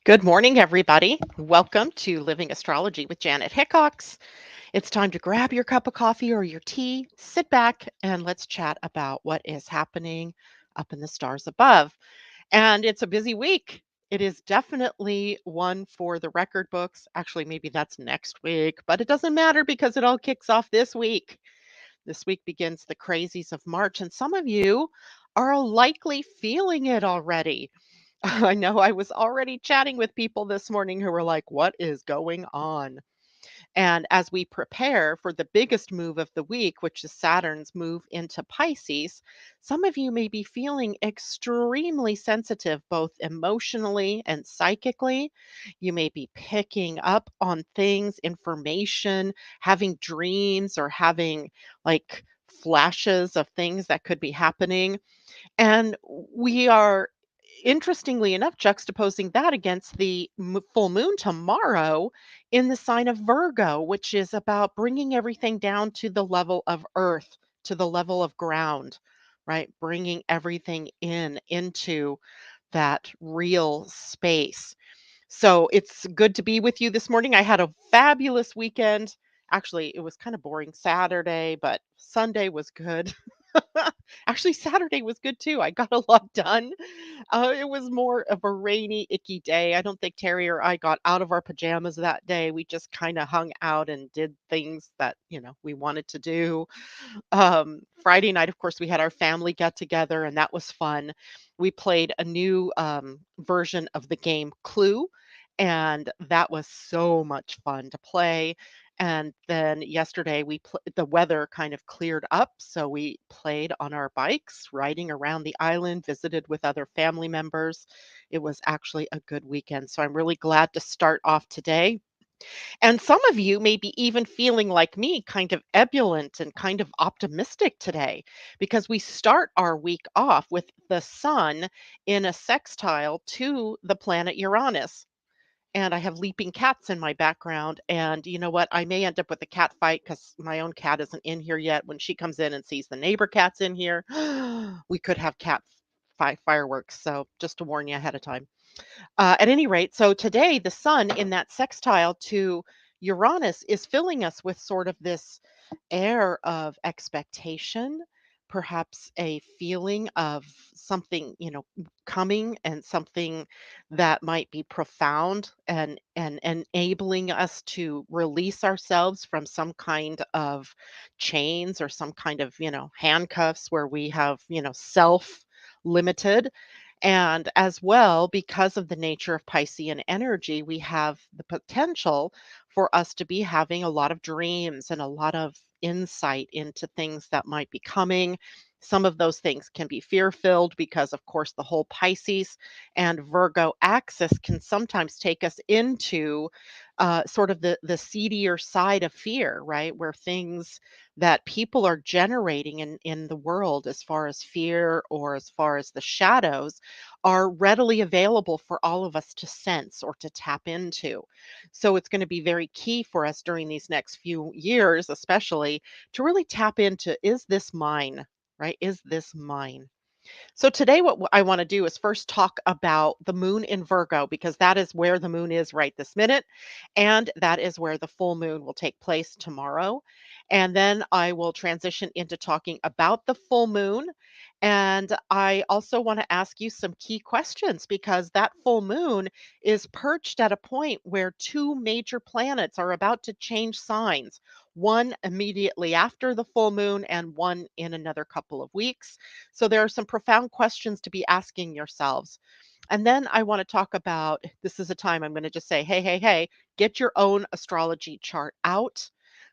Good morning, everybody. Welcome to Living Astrology with Janet Hickox. It's time to grab your cup of coffee or your tea, sit back, and let's chat about what is happening up in the stars above. And it's a busy week. It is definitely one for the record books. Actually, maybe that's next week, but it doesn't matter because it all kicks off this week. This week begins the crazies of March, and some of you are likely feeling it already. I know I was already chatting with people this morning who were like, "What is going on?" And as we prepare for the biggest move of the week, which is Saturn's move into Pisces, some of you may be feeling extremely sensitive, both emotionally and psychically. You may be picking up on things, information, having dreams, or having like flashes of things that could be happening. And we are, interestingly enough, juxtaposing that against the full moon tomorrow in the sign of Virgo, which is about bringing everything down to the level of earth, to the level of ground, right? Bringing everything into that real space. So it's good to be with you this morning. I had a fabulous weekend. Actually, it was kind of boring Saturday, but Sunday was good. Actually, Saturday was good too. I got a lot done. It was more of a rainy, icky day. I don't think Terry or I got out of our pajamas that day. We just kind of hung out and did things that, we wanted to do. Friday night, of course, we had our family get together, and that was fun. We played a new version of the game Clue, and that was so much fun to play. And then yesterday, the weather kind of cleared up, so we played on our bikes, riding around the island, visited with other family members. It was actually a good weekend. So I'm really glad to start off today, and some of you may be even feeling like me, kind of ebullient and kind of optimistic today, because we start our week off with the sun in a sextile to the planet Uranus. And I have leaping cats in my background. And you know what? I may end up with a cat fight because my own cat isn't in here yet. When she comes in and sees the neighbor cats in here, we could have fireworks. So just to warn you ahead of time. At any rate, so today the sun in that sextile to Uranus is filling us with sort of this air of expectation, perhaps a feeling of something, coming, and something that might be profound, and enabling us to release ourselves from some kind of chains or some kind of, handcuffs where we have, self limited. And as well, because of the nature of Piscean energy, we have the potential for us to be having a lot of dreams and a lot of insight into things that might be coming. Some of those things can be fear filled because, of course, the whole Pisces and Virgo axis can sometimes take us into sort of the seedier side of fear, right? Where things that people are generating in the world, as far as fear or as far as the shadows, are readily available for all of us to sense or to tap into. So it's going to be very key for us during these next few years, especially, to really tap into, is this mine? Right? Is this mine? So today, what I want to do is first talk about the moon in Virgo, because that is where the moon is right this minute. And that is where the full moon will take place tomorrow. And then I will transition into talking about the full moon. And I also want to ask you some key questions, because that full moon is perched at a point where two major planets are about to change signs, one immediately after the full moon and one in another couple of weeks. So there are some profound questions to be asking yourselves. And then I want to talk about, this is a time I'm going to just say, hey, hey, hey, get your own astrology chart out.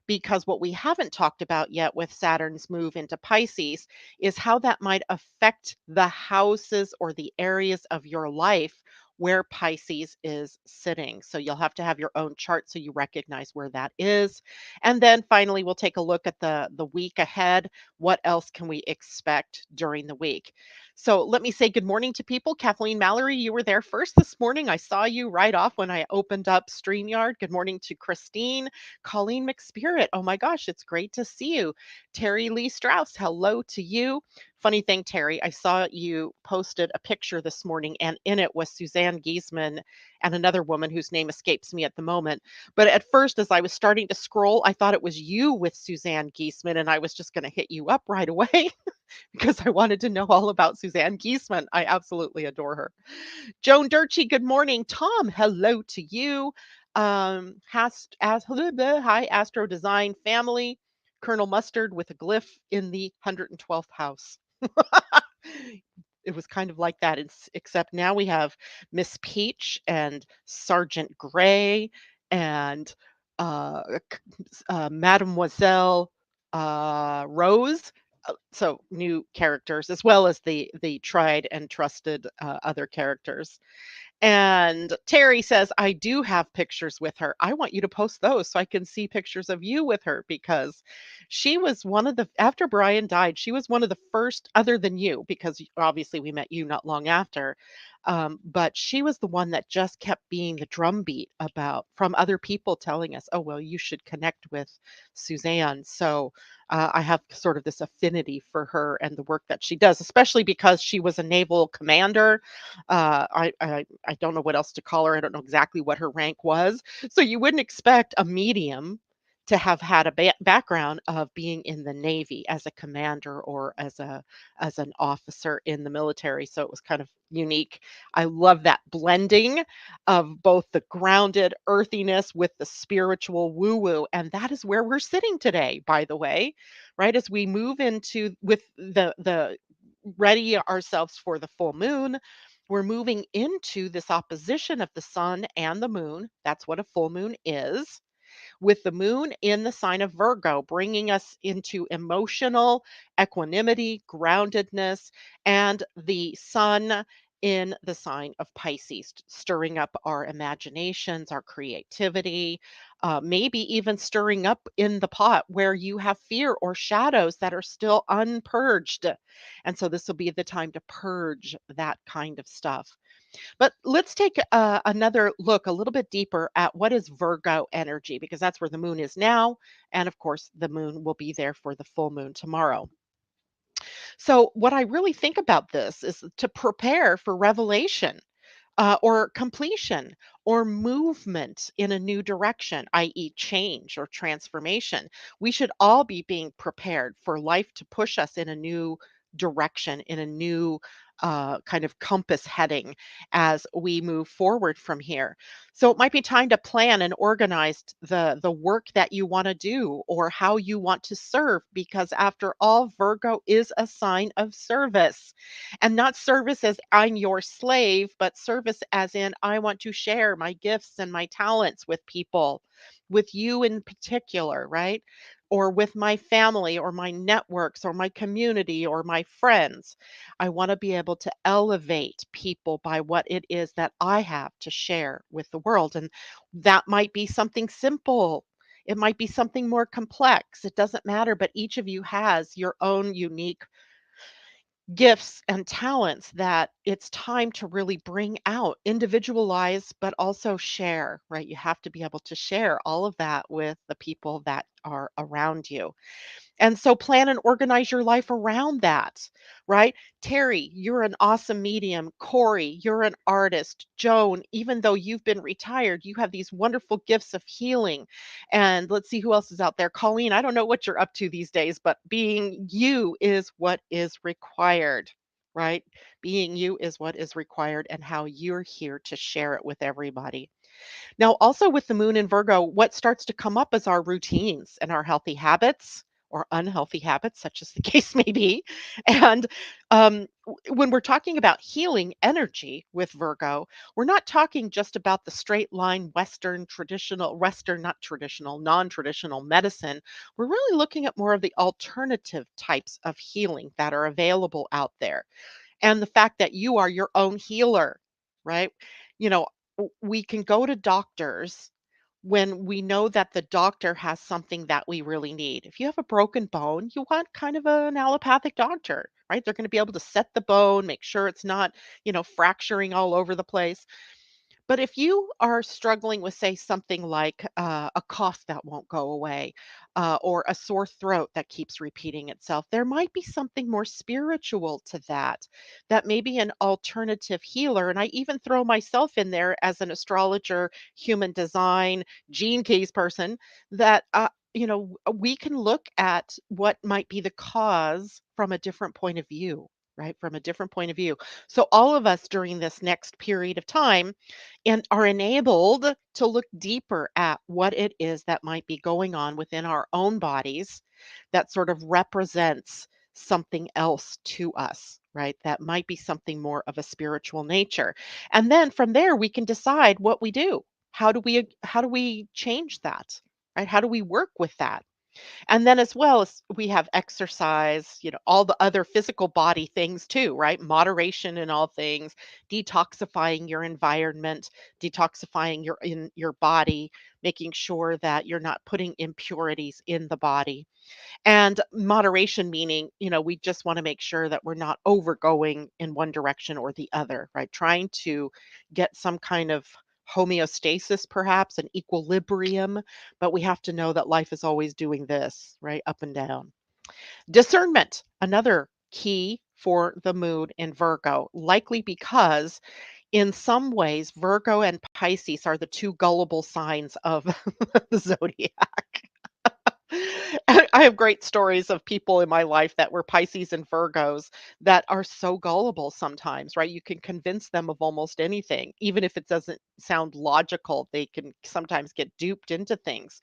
Because what we haven't talked about yet with Saturn's move into Pisces is how that might affect the houses or the areas of your life where Pisces is sitting. So you'll have to have your own chart so you recognize where that is. And then finally, we'll take a look at the week ahead. What else can we expect during the week? So let me say good morning to people. Kathleen Mallory, you were there first this morning. I saw you right off when I opened up StreamYard. Good morning to Christine. Colleen McSpirit. Oh my gosh, it's great to see you. Terry Lee Strauss, hello to you. Funny thing, Terry, I saw you posted a picture this morning, and in it was Suzanne Giesman and another woman whose name escapes me at the moment. But at first, as I was starting to scroll, I thought it was you with Suzanne Giesman, and I was just going to hit you up right away because I wanted to know all about Suzanne Giesman. I absolutely adore her. Joan Durchie, good morning. Tom, hello to you. Hi, Astro Design family. Colonel Mustard with a glyph in the 112th house. It was kind of like that, except now we have Miss Peach and Sergeant Gray and uh, Mademoiselle Rose. So new characters, as well as the tried and trusted other characters. And Terry says, I do have pictures with her. I want you to post those so I can see pictures of you with her because she was one of the, after Brian died, she was one of the first, other than you, because obviously we met you not long after. But she was the one that just kept being the drumbeat about from other people telling us, oh, well, you should connect with Suzanne. So I have sort of this affinity for her and the work that she does, especially because she was a naval commander. I don't know what else to call her. I don't know exactly what her rank was. So you wouldn't expect a medium to have had a background of being in the Navy as a commander or as an officer in the military. So it was kind of unique. I love that blending of both the grounded earthiness with the spiritual woo woo, and that is where we're sitting today. By the way, right as we move into with the ready ourselves for the full moon, we're moving into this opposition of the sun and the moon. That's what a full moon is, with the moon in the sign of Virgo, bringing us into emotional equanimity, groundedness, and the sun in the sign of Pisces, stirring up our imaginations, our creativity, maybe even stirring up in the pot where you have fear or shadows that are still unpurged. And so this will be the time to purge that kind of stuff. But let's take another look a little bit deeper at what is Virgo energy, because that's where the moon is now. And of course, the moon will be there for the full moon tomorrow. So, what I really think about this is to prepare for revelation or completion or movement in a new direction, i.e., change or transformation. We should all be being prepared for life to push us in a new direction, in a new kind of compass heading as we move forward from here. So it might be time to plan and organize the work that you want to do or how you want to serve, because after all, Virgo is a sign of service. And not service as I'm your slave, but service as in I want to share my gifts and my talents with people, with you in particular, right? Or with my family or my networks or my community or my friends. I want to be able to elevate people by what it is that I have to share with the world. And that might be something simple. It might be something more complex. It doesn't matter, but each of you has your own unique gifts and talents that it's time to really bring out, individualize, but also share, right? You have to be able to share all of that with the people that are around you. And so plan and organize your life around that, right? Terry, you're an awesome medium. Corey, you're an artist. Joan, even though you've been retired, you have these wonderful gifts of healing. And let's see who else is out there. Colleen, I don't know what you're up to these days, but being you is what is required, right? Being you is what is required and how you're here to share it with everybody. Now, also with the moon in Virgo, what starts to come up is our routines and our healthy habits or unhealthy habits, such as the case may be. And when we're talking about healing energy with Virgo, we're not talking just about the straight line Western, not traditional, non traditional medicine. We're really looking at more of the alternative types of healing that are available out there. And the fact that you are your own healer, right? You know, we can go to doctors when we know that the doctor has something that we really need. If you have a broken bone, you want kind of an allopathic doctor, right? They're going to be able to set the bone, make sure it's not, fracturing all over the place. But if you are struggling with, say, something like a cough that won't go away, or a sore throat that keeps repeating itself, there might be something more spiritual to that, that may be an alternative healer. And I even throw myself in there as an astrologer, human design, gene keys person, that, we can look at what might be the cause from a different point of view. Right, from a different point of view. So, all of us during this next period of time and are enabled to look deeper at what it is that might be going on within our own bodies that sort of represents something else to us, right? That might be something more of a spiritual nature. And then from there we can decide what we do. How do we change that? Right? How do we work with that? And then as well as we have exercise, all the other physical body things too, right? Moderation in all things, detoxifying your environment, detoxifying your body, making sure that you're not putting impurities in the body. And moderation meaning, we just want to make sure that we're not overgoing in one direction or the other, right? Trying to get some kind of homeostasis, perhaps an equilibrium, but we have to know that life is always doing this, right? Up and down. Discernment, another key for the mood in Virgo, likely because in some ways, Virgo and Pisces are the two gullible signs of the zodiac. I have great stories of people in my life that were Pisces and Virgos that are so gullible sometimes, right? You can convince them of almost anything, even if it doesn't sound logical. They can sometimes get duped into things.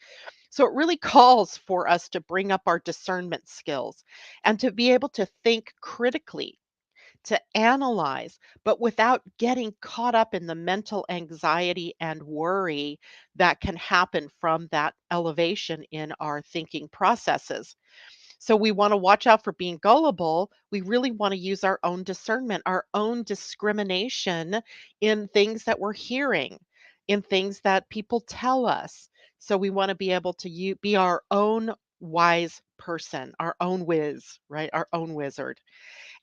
So it really calls for us to bring up our discernment skills and to be able to think critically, to analyze, but without getting caught up in the mental anxiety and worry that can happen from that elevation in our thinking processes. So we want to watch out for being gullible. We really want to use our own discernment, our own discrimination in things that we're hearing, in things that people tell us. So we want to be able to be our own wise person, our own whiz, right? Our own wizard.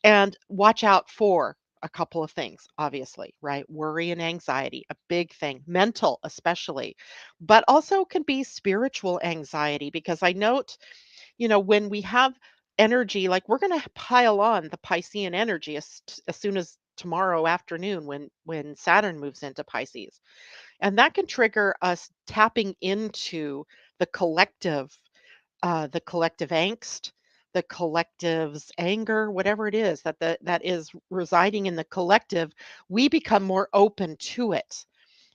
And watch out for a couple of things, obviously, right? Worry and anxiety, a big thing, mental especially, but also can be spiritual anxiety because I note, when we have energy, like we're going to pile on the Piscean energy as soon as tomorrow afternoon when Saturn moves into Pisces. And that can trigger us tapping into the collective the collective angst, the collective's anger, whatever it is that is residing in the collective, we become more open to it.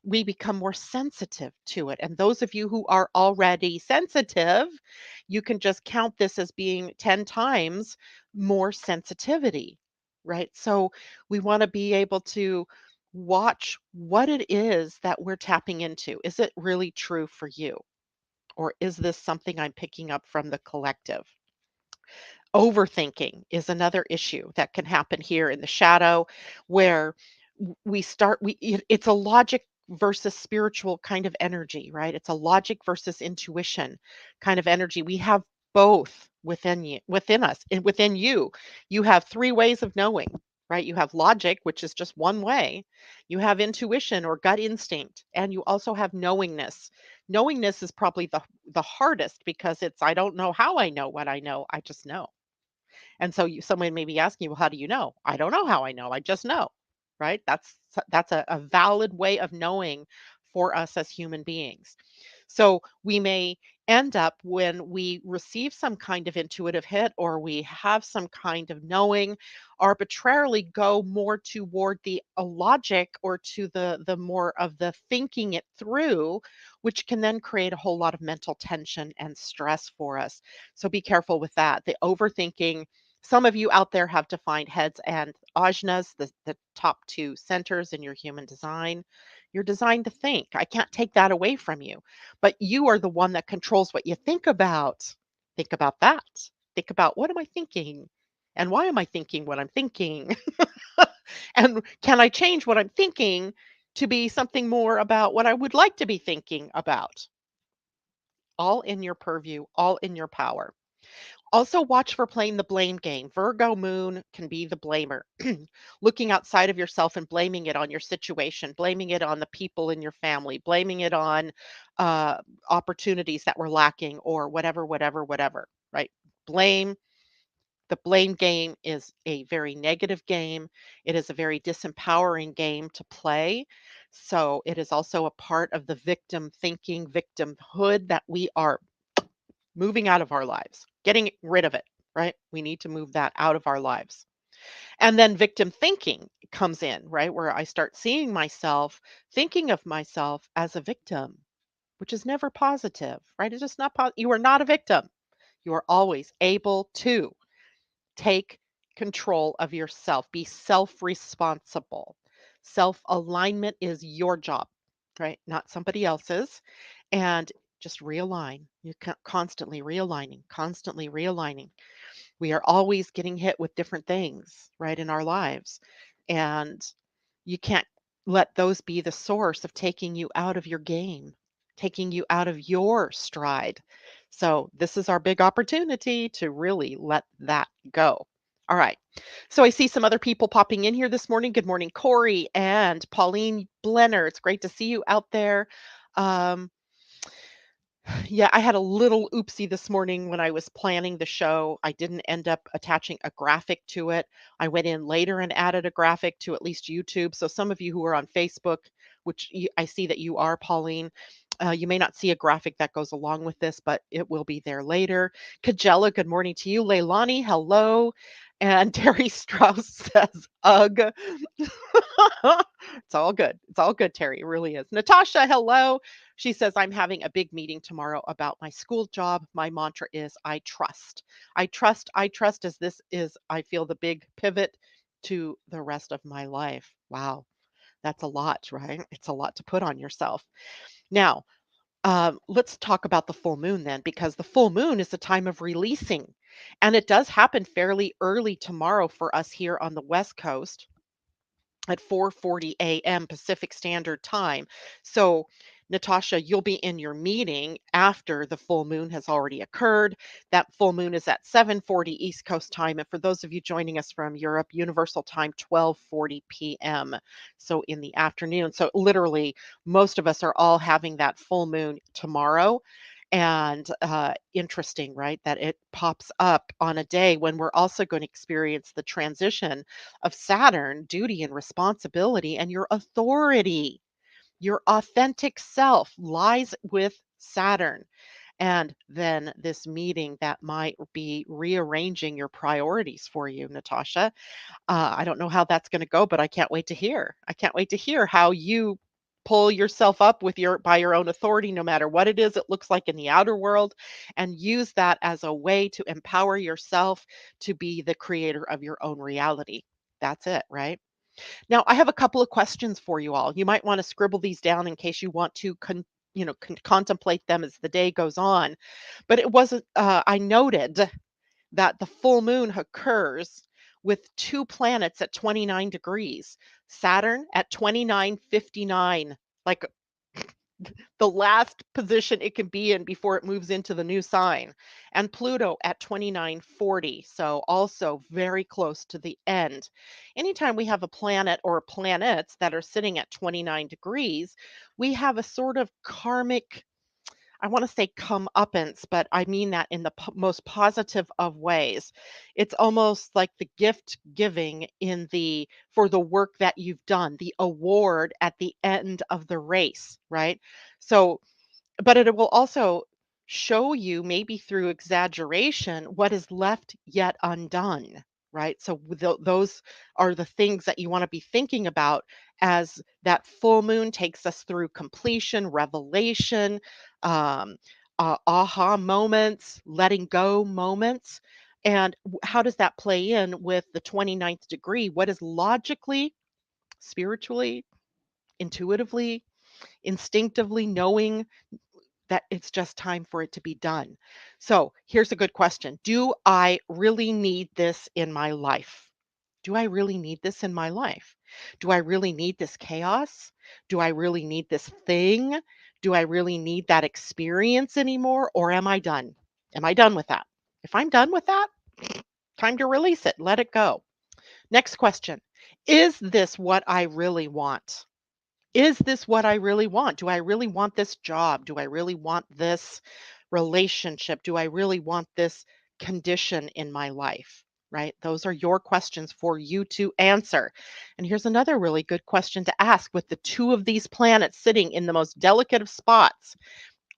We become more sensitive to it. And those of you who are already sensitive, you can just count this as being 10 times more sensitivity, right? So we want to be able to watch what it is that we're tapping into. Is it really true for you? Or is this something I'm picking up from the collective? Overthinking is another issue that can happen here in the shadow where it's a logic versus spiritual kind of energy, right? It's a logic versus intuition kind of energy. We have both within us and within you. You have three ways of knowing, right? You have logic, which is just one way. You have intuition or gut instinct, and you also have knowingness. Knowingness is probably the hardest because it's I don't know how I know what I know. I just know. And so someone may be asking you, well, how do you know? I don't know how I know. I just know, right? That's a valid way of knowing for us as human beings. So we may end up when we receive some kind of intuitive hit or we have some kind of knowing arbitrarily go more toward the logic or to the more of the thinking it through, which can then create a whole lot of mental tension and stress for us. So be careful with that. The overthinking, some of you out there have defined heads and ajnas, the top two centers in your human design. You're designed to think. I can't take that away from you, but you are the one that controls what you think about. Think about that. Think about what am I thinking? And why am I thinking what I'm thinking? And can I change what I'm thinking to be something more about what I would like to be thinking about? all in your purview, all in your power. Also, watch for playing the blame game. Virgo moon can be the blamer, looking outside of yourself and blaming it on your situation, blaming it on the people in your family, blaming it on uh, opportunities that were lacking or whatever, whatever, whatever, right? Blame. The blame game is a very negative game. It is a very disempowering game to play. So, it is also a part of the victim thinking, victimhood that we are moving out of our lives, getting rid of it, right? We need to move that out of our lives. And then victim thinking comes in, right? Where I start seeing myself, thinking of myself as a victim, which is never positive, right? It's just not positive. You are not a victim. You are always able to take control of yourself, be self responsible. Self alignment is your job, right? Not somebody else's. And just realign. You're constantly realigning, constantly realigning. We are always getting hit with different things, right, in our lives. And you can't let those be the source of taking you out of your game, taking you out of your stride. So, this is our big opportunity to really let that go. All right. So, I see some other people popping in here this morning. Good morning, Corey and Pauline Blenner. It's great to see you out there. Um, yeah, I had a little oopsie this morning when I was planning the show. I didn't end up attaching a graphic to it. I went in later and added a graphic to at least YouTube. So some of you who are on Facebook, which I see that you are, Pauline, you may not see a graphic that goes along with this, but it will be there later. Kajella, good morning to you. Leilani, hello. And Terry Strauss says, ugh. It's all good. It's all good, Terry. It really is. Natasha, hello. She says, I'm having a big meeting tomorrow about my school job. My mantra is I trust. I trust as this is, I feel the big pivot to the rest of my life. Wow. That's a lot, right? It's a lot to put on yourself. Now, let's talk about the full moon then, because the full moon is a time of releasing. And it does happen fairly early tomorrow for us here on the West Coast at 4:40 a.m. Pacific Standard Time. So, Natasha, you'll be in your meeting after the full moon has already occurred. That full moon is at 7:40 East Coast time, and for those of you joining us from Europe, Universal Time 12:40 p.m. So in the afternoon. So literally, most of us are all having that full moon tomorrow. And interesting, right? That it pops up on a day when we're also going to experience the transition of Saturn, duty and responsibility, and your authority. Your authentic self lies with Saturn. And then this meeting that might be rearranging your priorities for you, Natasha. I don't know how that's going to go, but I can't wait to hear. I can't wait to hear how you pull yourself up with your by your own authority, no matter what it is it looks like in the outer world, and use that as a way to empower yourself to be the creator of your own reality. That's it, right? Now, I have a couple of questions for you all. You might want to scribble these down in case you want to contemplate them as the day goes on. But it wasn't. I noted that the full moon occurs with two planets at 29 degrees. Saturn at 29:59, like the last position it can be in before it moves into the new sign, and Pluto at 29:40, so also very close to the end. Anytime we have a planet or planets that are sitting at 29 degrees, we have a sort of karmic, I want to say comeuppance, but I mean that in the most positive of ways. It's almost like the gift giving in the for the work that you've done, the award at the end of the race, right? So, but it will also show you, maybe through exaggeration, what is left yet undone, right? So those are the things that you want to be thinking about as that full moon takes us through completion, revelation, um, aha moments, letting go moments. And how does that play in with the 29th degree? What is logically, spiritually, intuitively, instinctively knowing that it's just time for it to be done? So here's a good question. Do I really need this in my life? Do I really need this in my life? Do I really need this chaos? Do I really need this thing? Do I really need that experience anymore, or am I done? Am I done with that? If I'm done with that, time to release it, let it go. Next question. Is this what I really want? Is this what I really want? Do I really want this job? Do I really want this relationship? Do I really want this condition in my life? Right? Those are your questions for you to answer. And here's another really good question to ask with the two of these planets sitting in the most delicate of spots.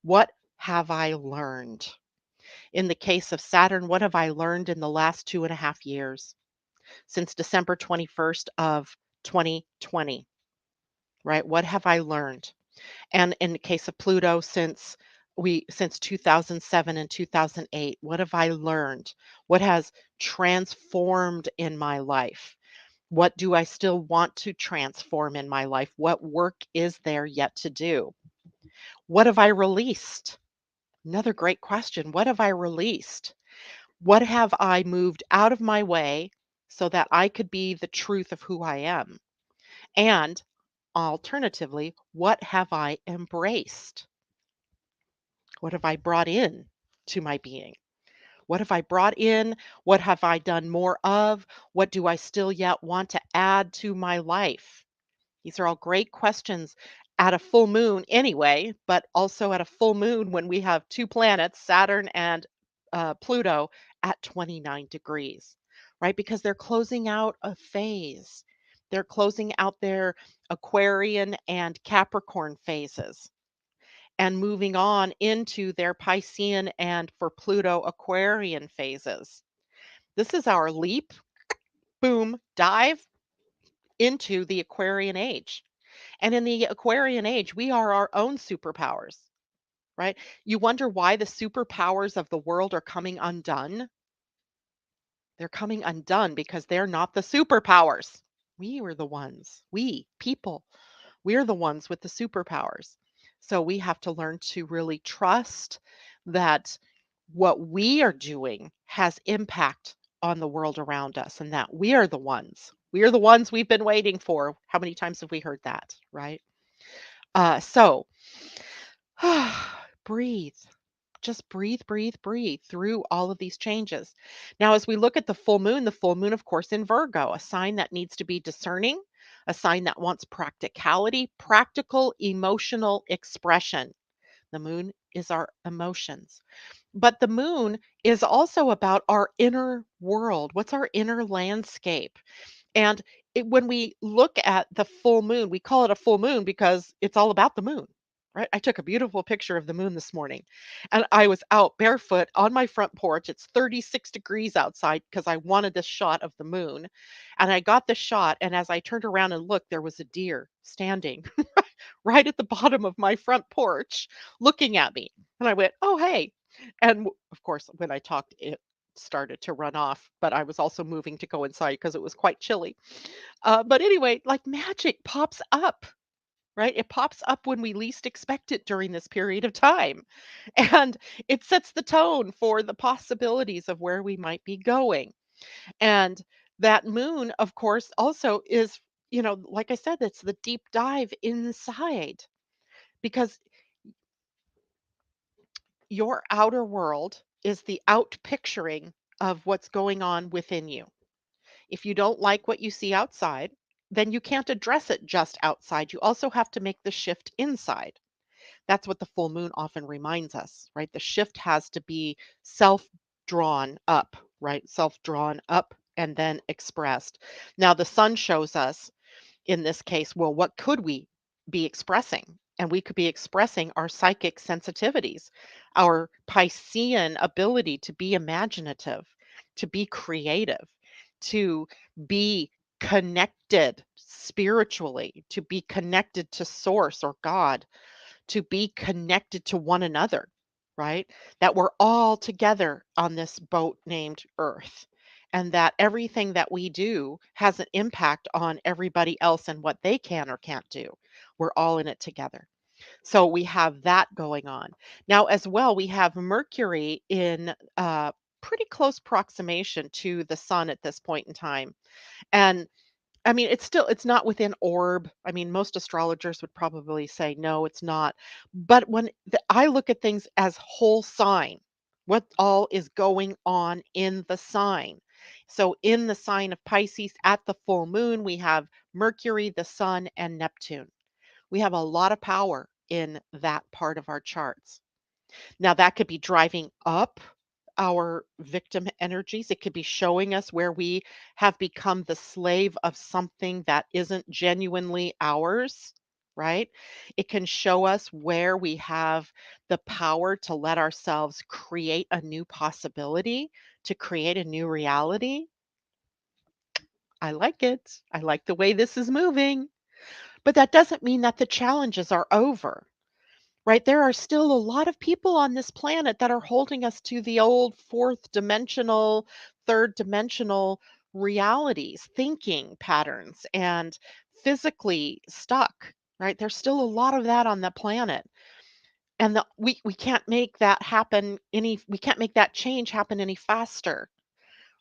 What have I learned? In the case of Saturn, what have I learned in the last 2.5 years since December 21st of 2020? Right? What have I learned? And in the case of Pluto, since 2007 and 2008, what have I learned? What has transformed in my life? What do I still want to transform in my life? What work is there yet to do? What have I released? Another great question. What have I released? What have I moved out of my way so that I could be the truth of who I am? And alternatively, what have I embraced? What have I brought in to my being? What have I brought in? What have I done more of? What do I still yet want to add to my life? These are all great questions at a full moon anyway, but also at a full moon when we have two planets, Saturn and Pluto, at 29 degrees, right? Because they're closing out a phase. They're closing out their Aquarian and Capricorn phases and moving on into their Piscean and for Pluto Aquarian phases. This is our leap, boom, dive into the Aquarian age. And in the Aquarian age, we are our own superpowers, right? You wonder why the superpowers of the world are coming undone? They're coming undone because they're not the superpowers. We were the ones, we people, we're the ones with the superpowers. So we have to learn to really trust that what we are doing has impact on the world around us and that we are the ones. We are the ones we've been waiting for. How many times have we heard that, right? So breathe. Just breathe, breathe, breathe through all of these changes. Now, as we look at the full moon, of course, in Virgo, a sign that needs to be discerning, a sign that wants practicality, practical emotional expression. The moon is our emotions. But the moon is also about our inner world. What's our inner landscape? And when we look at the full moon, we call it a full moon because it's all about the moon, right? I took a beautiful picture of the moon this morning and I was out barefoot on my front porch. It's 36 degrees outside because I wanted this shot of the moon. And I got the shot. And as I turned around and looked, there was a deer standing right at the bottom of my front porch looking at me. And I went, oh, hey. And of course, when I talked, it started to run off, but I was also moving to go inside because it was quite chilly. But anyway, like magic pops up, right? It pops up when we least expect it during this period of time. And it sets the tone for the possibilities of where we might be going. And that moon, of course, also is, like I said, it's the deep dive inside because your outer world is the out picturing of what's going on within you. If you don't like what you see outside, then you can't address it just outside. You also have to make the shift inside. That's what the full moon often reminds us, right? The shift has to be self drawn up, right? Self drawn up and then expressed. Now, the sun shows us in this case, well, what could we be expressing? And we could be expressing our psychic sensitivities, our Piscean ability to be imaginative, to be creative, to be connected spiritually, to be connected to source or God, to be connected to one another, right? That we're all together on this boat named Earth, and that everything that we do has an impact on everybody else and what they can or can't do. We're all in it together. So we have that going on. Now, as well, we have Mercury in pretty close proximation to the sun at this point in time. And I mean, it's not within orb. I mean, most astrologers would probably say, "No, it's not." But I look at things as whole sign, what all is going on in the sign. So in the sign of Pisces at the full moon, we have Mercury, the Sun, and Neptune. We have a lot of power in that part of our charts. Now, that could be driving up our victim energies. It could be showing us where we have become the slave of something that isn't genuinely ours, right? It can show us where we have the power to let ourselves create a new possibility, to create a new reality. I like it. I like the way this is moving. But that doesn't mean that the challenges are over. Right? There are still a lot of people on this planet that are holding us to the old fourth dimensional, third dimensional realities, thinking patterns, and physically stuck, right? There's still a lot of that on the planet. And we can't make that happen we can't make that change happen any faster.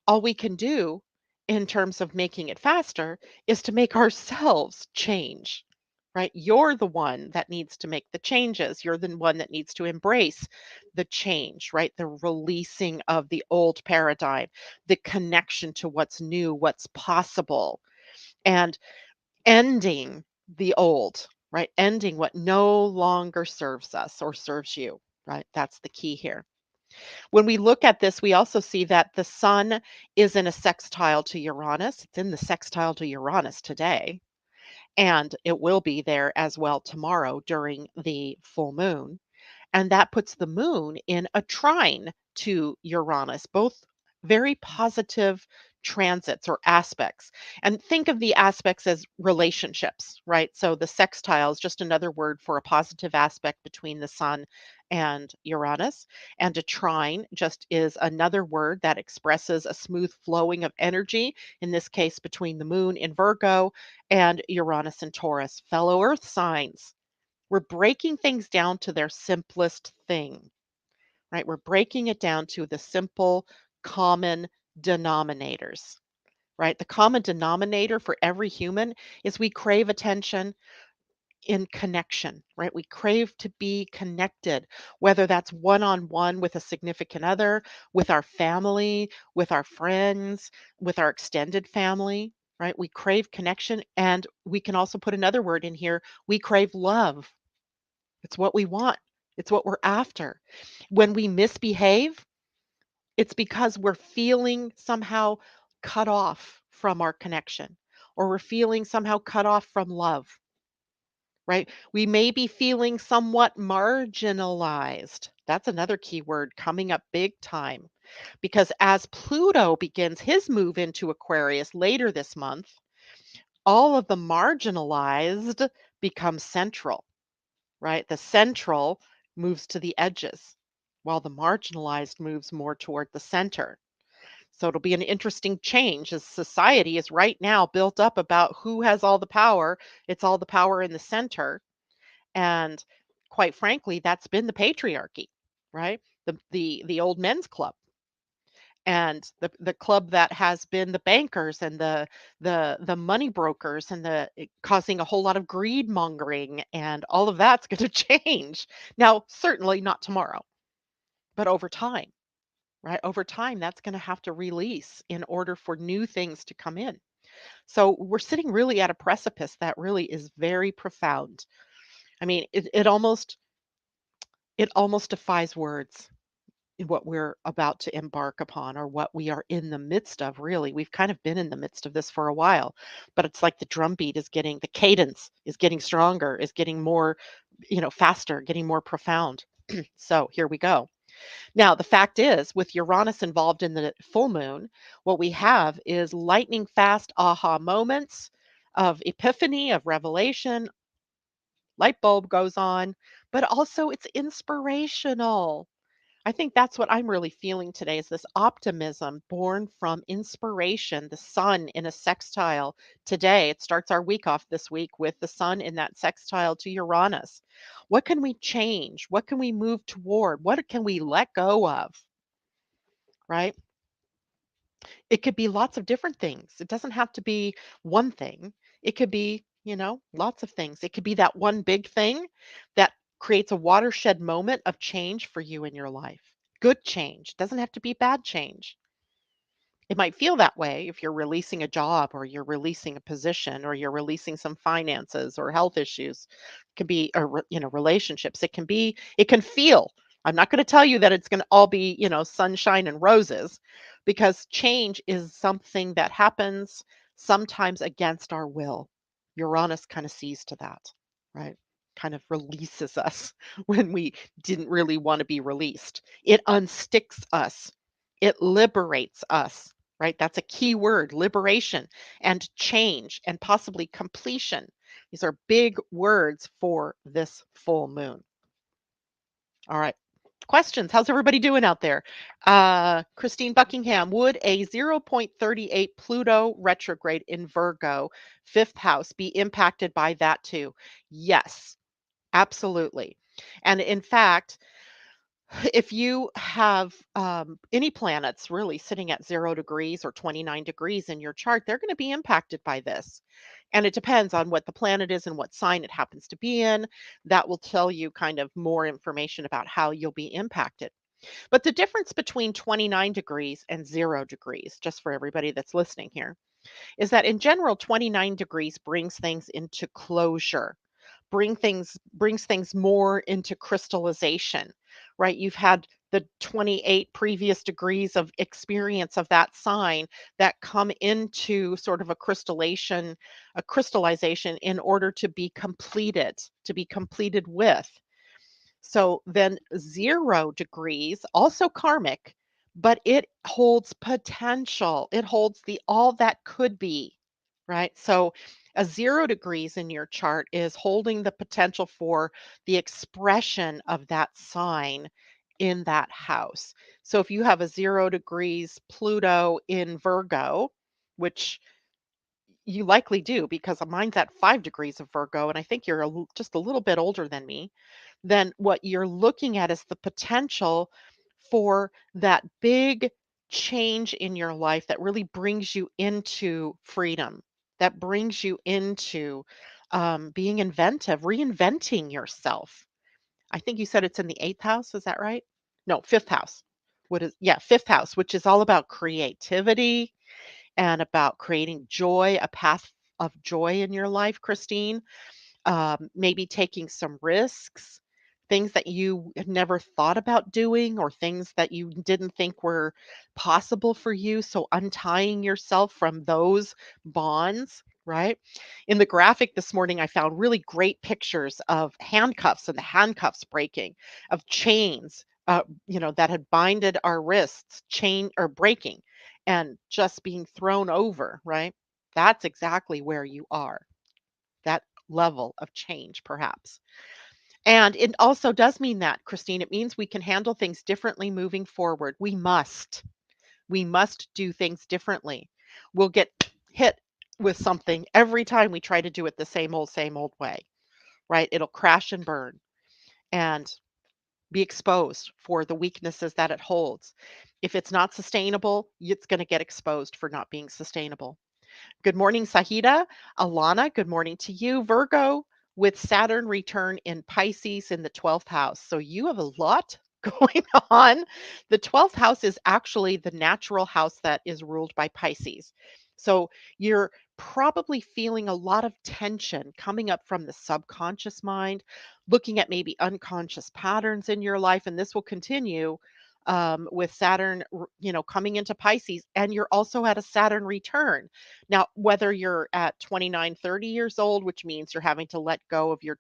All we can do in terms of making it faster is to make ourselves change, right? You're the one that needs to make the changes. You're the one that needs to embrace the change, right? The releasing of the old paradigm, the connection to what's new, what's possible, and ending the old, right? Ending what no longer serves us or serves you, right? That's the key here. When we look at this, we also see that the sun is in a sextile to Uranus. It's in the sextile to Uranus today, and it will be there as well tomorrow during the full moon. And that puts the moon in a trine to Uranus, both very positive transits or aspects. And think of the aspects as relationships, right? So the sextile is just another word for a positive aspect between the sun and Uranus. And a trine just is another word that expresses a smooth flowing of energy, in this case between the moon in Virgo and Uranus in Taurus, fellow earth signs. We're breaking things down to their simplest thing, right? We're breaking it down to the simple common denominators, right? The common denominator for every human is we crave attention in connection, right? We crave to be connected, whether that's one on one with a significant other, with our family, with our friends, with our extended family, right? We crave connection. And we can also put another word in here, we crave love. It's what we want. It's what we're after. When we misbehave, it's because we're feeling somehow cut off from our connection, or we're feeling somehow cut off from love, right? We may be feeling somewhat marginalized. That's another key word coming up big time, because as Pluto begins his move into Aquarius later this month, all of the marginalized become central, right? The central moves to the edges, while the marginalized moves more toward the center. So it'll be an interesting change as society is right now built up about who has all the power. It's all the power in the center. And quite frankly, that's been the patriarchy, right? The old men's club, and the club that has been the bankers and the money brokers and causing a whole lot of greed mongering, and all of that's going to change. Now, certainly not tomorrow, but over time, right? Over time, that's going to have to release in order for new things to come in. So we're sitting really at a precipice that really is very profound. I mean, it almost defies words, what we're about to embark upon, or what we are in the midst of. Really, we've kind of been in the midst of this for a while, but it's like the drumbeat is getting, the cadence is getting stronger, is getting more, faster, getting more profound. So here we go. Now, the fact is, with Uranus involved in the full moon, what we have is lightning fast aha moments of epiphany, of revelation, light bulb goes on, but also it's inspirational. I think that's what I'm really feeling today, is this optimism born from inspiration. The sun in a sextile today. It starts our week off this week with the sun in that sextile to Uranus. What can we change? What can we move toward? What can we let go of? Right? It could be lots of different things. It doesn't have to be one thing. It could be, lots of things. It could be that one big thing that creates a watershed moment of change for you in your life. Good change. Doesn't have to be bad change. It might feel that way if you're releasing a job or you're releasing a position or you're releasing some finances or health issues. It can be, or, relationships. It can feel. I'm not going to tell you that it's going to all be, sunshine and roses, because change is something that happens sometimes against our will. Uranus kind of sees to that, right? Kind of releases us when we didn't really want to be released. It unsticks us. It liberates us, right? That's a key word, liberation and change and possibly completion. These are big words for this full moon. All right. Questions. How's everybody doing out there? Christine Buckingham, would a 0.38 Pluto retrograde in Virgo, fifth house, be impacted by that too? Yes, absolutely. And in fact, if you have any planets really sitting at 0 degrees or 29 degrees in your chart, they're going to be impacted by this. And it depends on what the planet is and what sign it happens to be in. That will tell you kind of more information about how you'll be impacted. But the difference between 29 degrees and 0 degrees, just for everybody that's listening here, is that in general, 29 degrees brings things into closure, brings things more into crystallization, right? You've had the 28 previous degrees of experience of that sign that come into sort of a crystallization in order to be completed with. So then 0 degrees, also karmic, but it holds potential. It holds the all that could be, right? So a 0 degrees in your chart is holding the potential for the expression of that sign in that house. So if you have a 0 degrees Pluto in Virgo, which you likely do because mine's at 5 degrees of Virgo, and I think you're just a little bit older than me, then what you're looking at is the potential for that big change in your life that really brings you into freedom, that brings you into being inventive, reinventing yourself. I think you said it's in the eighth house. Is that right? No, fifth house. Yeah, fifth house, which is all about creativity and about creating joy, a path of joy in your life, Christine. Maybe taking some risks, things that you had never thought about doing, or things that you didn't think were possible for you. So, untying yourself from those bonds, right? In the graphic this morning, I found really great pictures of handcuffs and the handcuffs breaking, of chains. That had binded our wrists, chain or breaking and just being thrown over, right? That's exactly where you are, that level of change, perhaps. And it also does mean that, Christine, it means we can handle things differently moving forward. We must. We must do things differently. We'll get hit with something every time we try to do it the same old way, right? It'll crash and burn and be exposed for the weaknesses that it holds. If it's not sustainable, it's going to get exposed for not being sustainable. Good morning, Sahida. Alana, good morning to you. Virgo with Saturn return in Pisces in the 12th house. So you have a lot going on. The 12th house is actually the natural house that is ruled by Pisces. So you're probably feeling a lot of tension coming up from the subconscious mind, looking at maybe unconscious patterns in your life. And this will continue with Saturn, coming into Pisces. And you're also at a Saturn return. Now, whether you're at 29, 30 years old, which means you're having to let go of your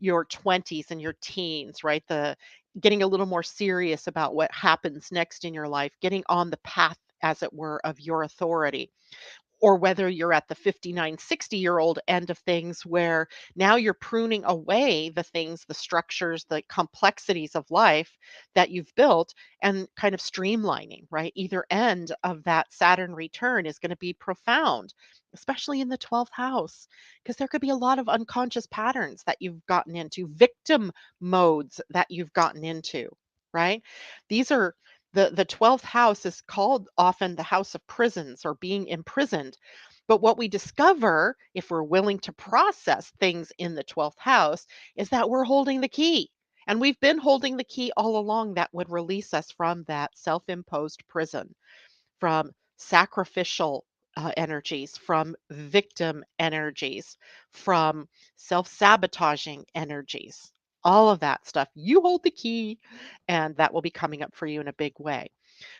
your 20s and your teens, right? The getting a little more serious about what happens next in your life, getting on the path, as it were, of your authority, or whether you're at the 59, 60-year-old end of things where now you're pruning away the things, the structures, the complexities of life that you've built and kind of streamlining, right? Either end of that Saturn return is going to be profound, especially in the 12th house, because there could be a lot of unconscious patterns that you've gotten into, victim modes that you've gotten into, right? These are The 12th house is called often the house of prisons or being imprisoned. But what we discover, if we're willing to process things in the 12th house, is that we're holding the key. And we've been holding the key all along that would release us from that self imposed prison, from sacrificial energies, from victim energies, from self sabotaging energies. All of that stuff. You hold the key, and that will be coming up for you in a big way.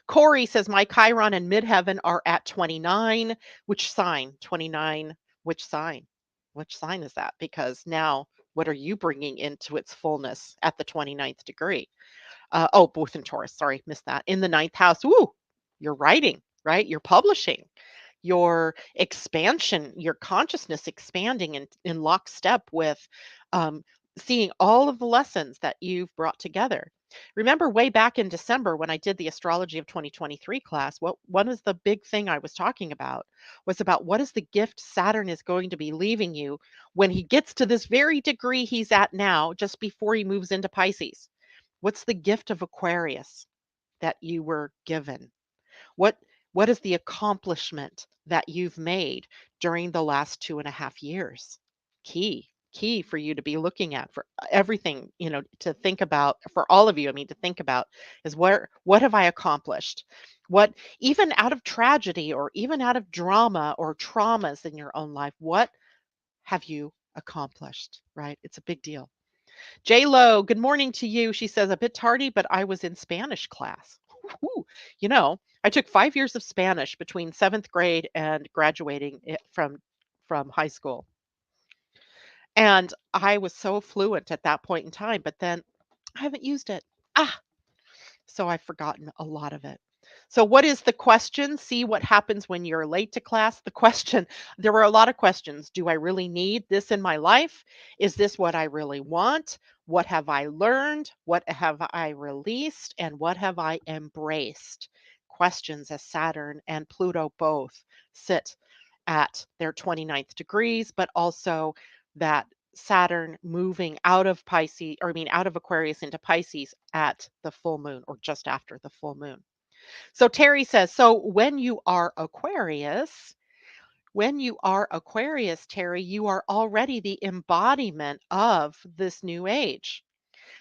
Corey says, my Chiron and midheaven are at 29. Which sign? 29. Which sign? Which sign is that? Because now, what are you bringing into its fullness at the 29th degree? Oh, both in Taurus. Sorry, missed that. In the ninth house. Ooh, you're writing, right? You're publishing, your expansion, your consciousness expanding in lockstep with um, seeing all of the lessons that you've brought together. Remember way back in December when I did the Astrology of 2023 class, what one is the big thing I was talking about was about what is the gift Saturn is going to be leaving you when he gets to this very degree he's at now, just before he moves into Pisces. What's the gift of Aquarius that you were given? What what is the accomplishment that you've made during the last 2.5 years? Key for you to be looking at for everything, to think about for all of you. I mean, to think about is what have I accomplished? What even out of tragedy or even out of drama or traumas in your own life, what have you accomplished? Right? It's a big deal. J Lo, good morning to you. She says, a bit tardy, but I was in Spanish class. Ooh, I took 5 years of Spanish between seventh grade and graduating from high school. And I was so fluent at that point in time, but then I haven't used it. Ah, so I've forgotten a lot of it. So, what is the question? See what happens when you're late to class. The question, there were a lot of questions. Do I really need this in my life? Is this what I really want? What have I learned? What have I released? And what have I embraced? Questions as Saturn and Pluto both sit at their 29th degrees, but also that Saturn moving out of Pisces, or I mean, out of Aquarius into Pisces at the full moon or just after the full moon. So Terry says, so when you are Aquarius, Terry, you are already the embodiment of this new age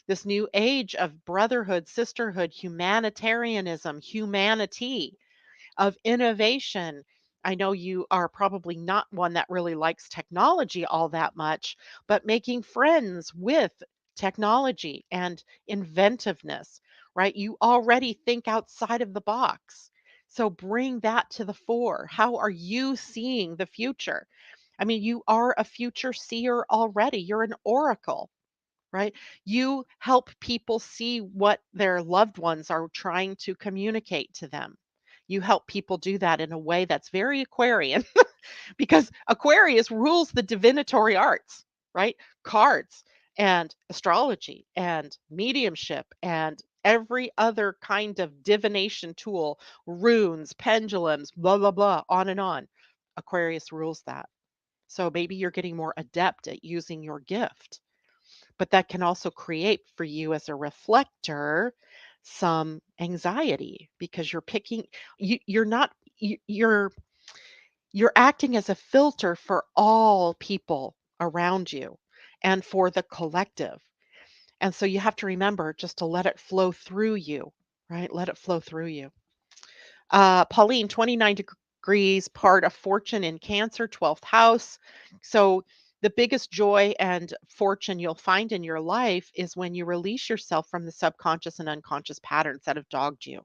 of brotherhood, sisterhood, humanitarianism, humanity, of innovation. I know you are probably not one that really likes technology all that much, but making friends with technology and inventiveness, right? You already think outside of the box. So bring that to the fore. How are you seeing the future? I mean, you are a future seer already. You're an oracle, right? You help people see what their loved ones are trying to communicate to them. You help people do that in a way that's very Aquarian because Aquarius rules the divinatory arts, right? Cards and astrology and mediumship and every other kind of divination tool, runes, pendulums, blah, blah, blah, on and on. Aquarius rules that. So maybe you're getting more adept at using your gift, but that can also create for you as a reflector some anxiety because you're not you're acting as a filter for all people around you and for the collective. And so you have to remember just to let it flow through you, right? Let it flow through you. Pauline, 29 degrees, part of fortune in Cancer, 12th house. So, the biggest joy and fortune you'll find in your life is when you release yourself from the subconscious and unconscious patterns that have dogged you,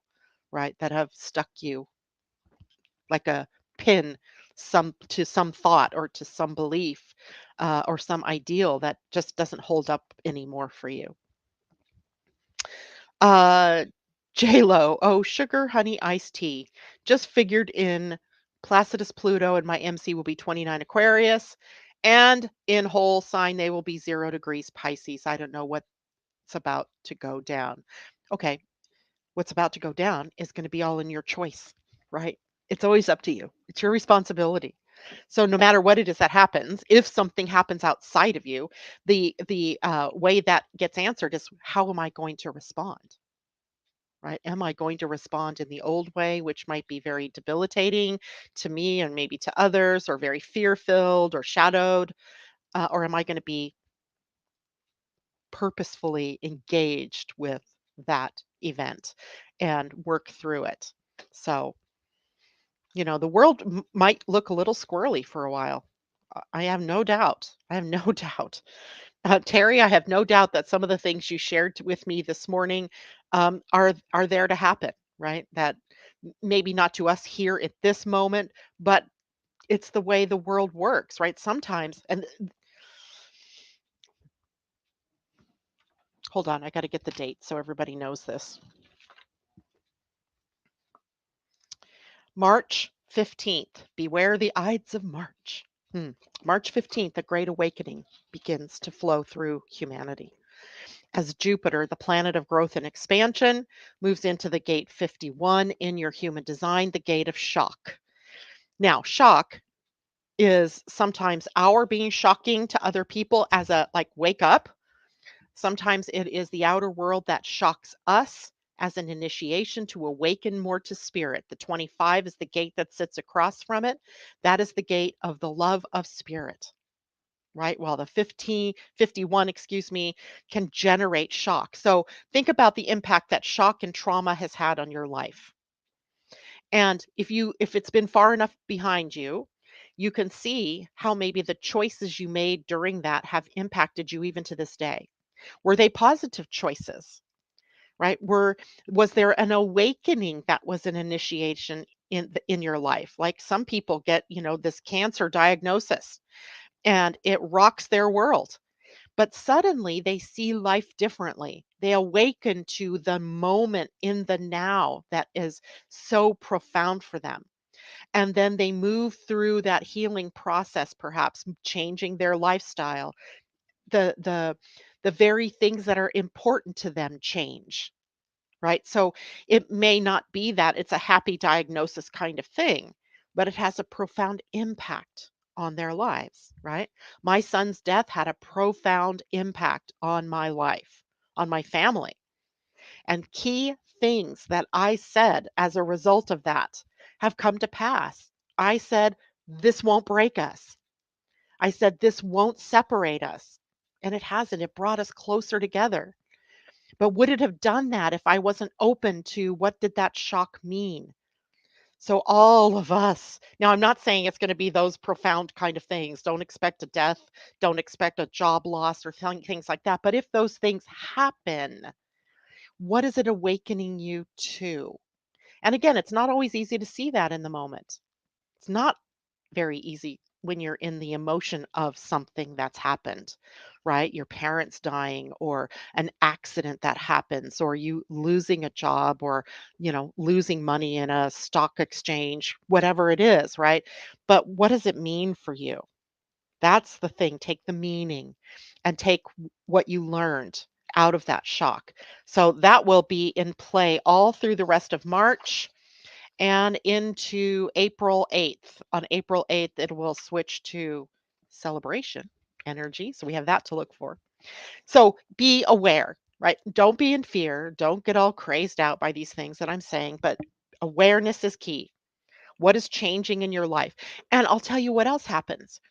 right? That have stuck you like a pin to some thought or to some belief or some ideal that just doesn't hold up anymore for you. Uh, J-Lo, oh, sugar, honey, iced tea. Just figured in Placidus Pluto and my MC will be 29 Aquarius. And in whole sign, they will be 0 degrees Pisces. I don't know what's about to go down. Okay, what's about to go down is going to be all in your choice, right? It's always up to you. It's your responsibility. So no matter what it is that happens, if something happens outside of you, the way that gets answered is how am I going to respond? right? Am I going to respond in the old way, which might be very debilitating to me and maybe to others, or very fear filled or shadowed? Or am I going to be purposefully engaged with that event and work through it? So, the world might look a little squirrely for a while. I have no doubt. I have no doubt. Terry, I have no doubt that some of the things you shared with me this morning are there to happen, right? That maybe not to us here at this moment, but it's the way the world works, right? Sometimes, and hold on, I got to get the date so everybody knows this. March 15th. Beware the Ides of March. March 15th, the Great Awakening begins to flow through humanity, as Jupiter, the planet of growth and expansion, moves into the gate 51 in your human design, the gate of shock. Now, shock is sometimes our being shocking to other people as a like wake up. Sometimes it is the outer world that shocks us as an initiation to awaken more to spirit. The 25 is the gate that sits across from it. That is the gate of the love of spirit, right? While the 51, excuse me, can generate shock. So think about the impact that shock and trauma has had on your life. And if it's been far enough behind you, you can see how maybe the choices you made during that have impacted you even to this day. Were they positive choices, right? Was there an awakening that was an initiation in your life? Like some people get, this cancer diagnosis and it rocks their world. But suddenly they see life differently. They awaken to the moment in the now that is so profound for them. And then they move through that healing process, perhaps changing their lifestyle. The very things that are important to them change, right? So it may not be that it's a happy diagnosis kind of thing, but it has a profound impact on their lives, right? My son's death had a profound impact on my life, on my family. And key things that I said as a result of that have come to pass. I said, this won't break us. I said, this won't separate us. And it hasn't. It brought us closer together. But would it have done that if I wasn't open to what did that shock mean? So all of us. Now I'm not saying it's going to be those profound kind of things. Don't expect a death, don't expect a job loss or things like that. But if those things happen, what is it awakening you to? And again, it's not always easy to see that in the moment. It's not very easy when you're in the emotion of something that's happened, right? Your parents dying or an accident that happens or you losing a job or, losing money in a stock exchange, whatever it is, right? But what does it mean for you? That's the thing. Take the meaning and take what you learned out of that shock. So that will be in play all through the rest of March and into April 8th. On April 8th, it will switch to celebration energy. So we have that to look for. So be aware, right? Don't be in fear. Don't get all crazed out by these things that I'm saying, but awareness is key. What is changing in your life? And I'll tell you what else happens.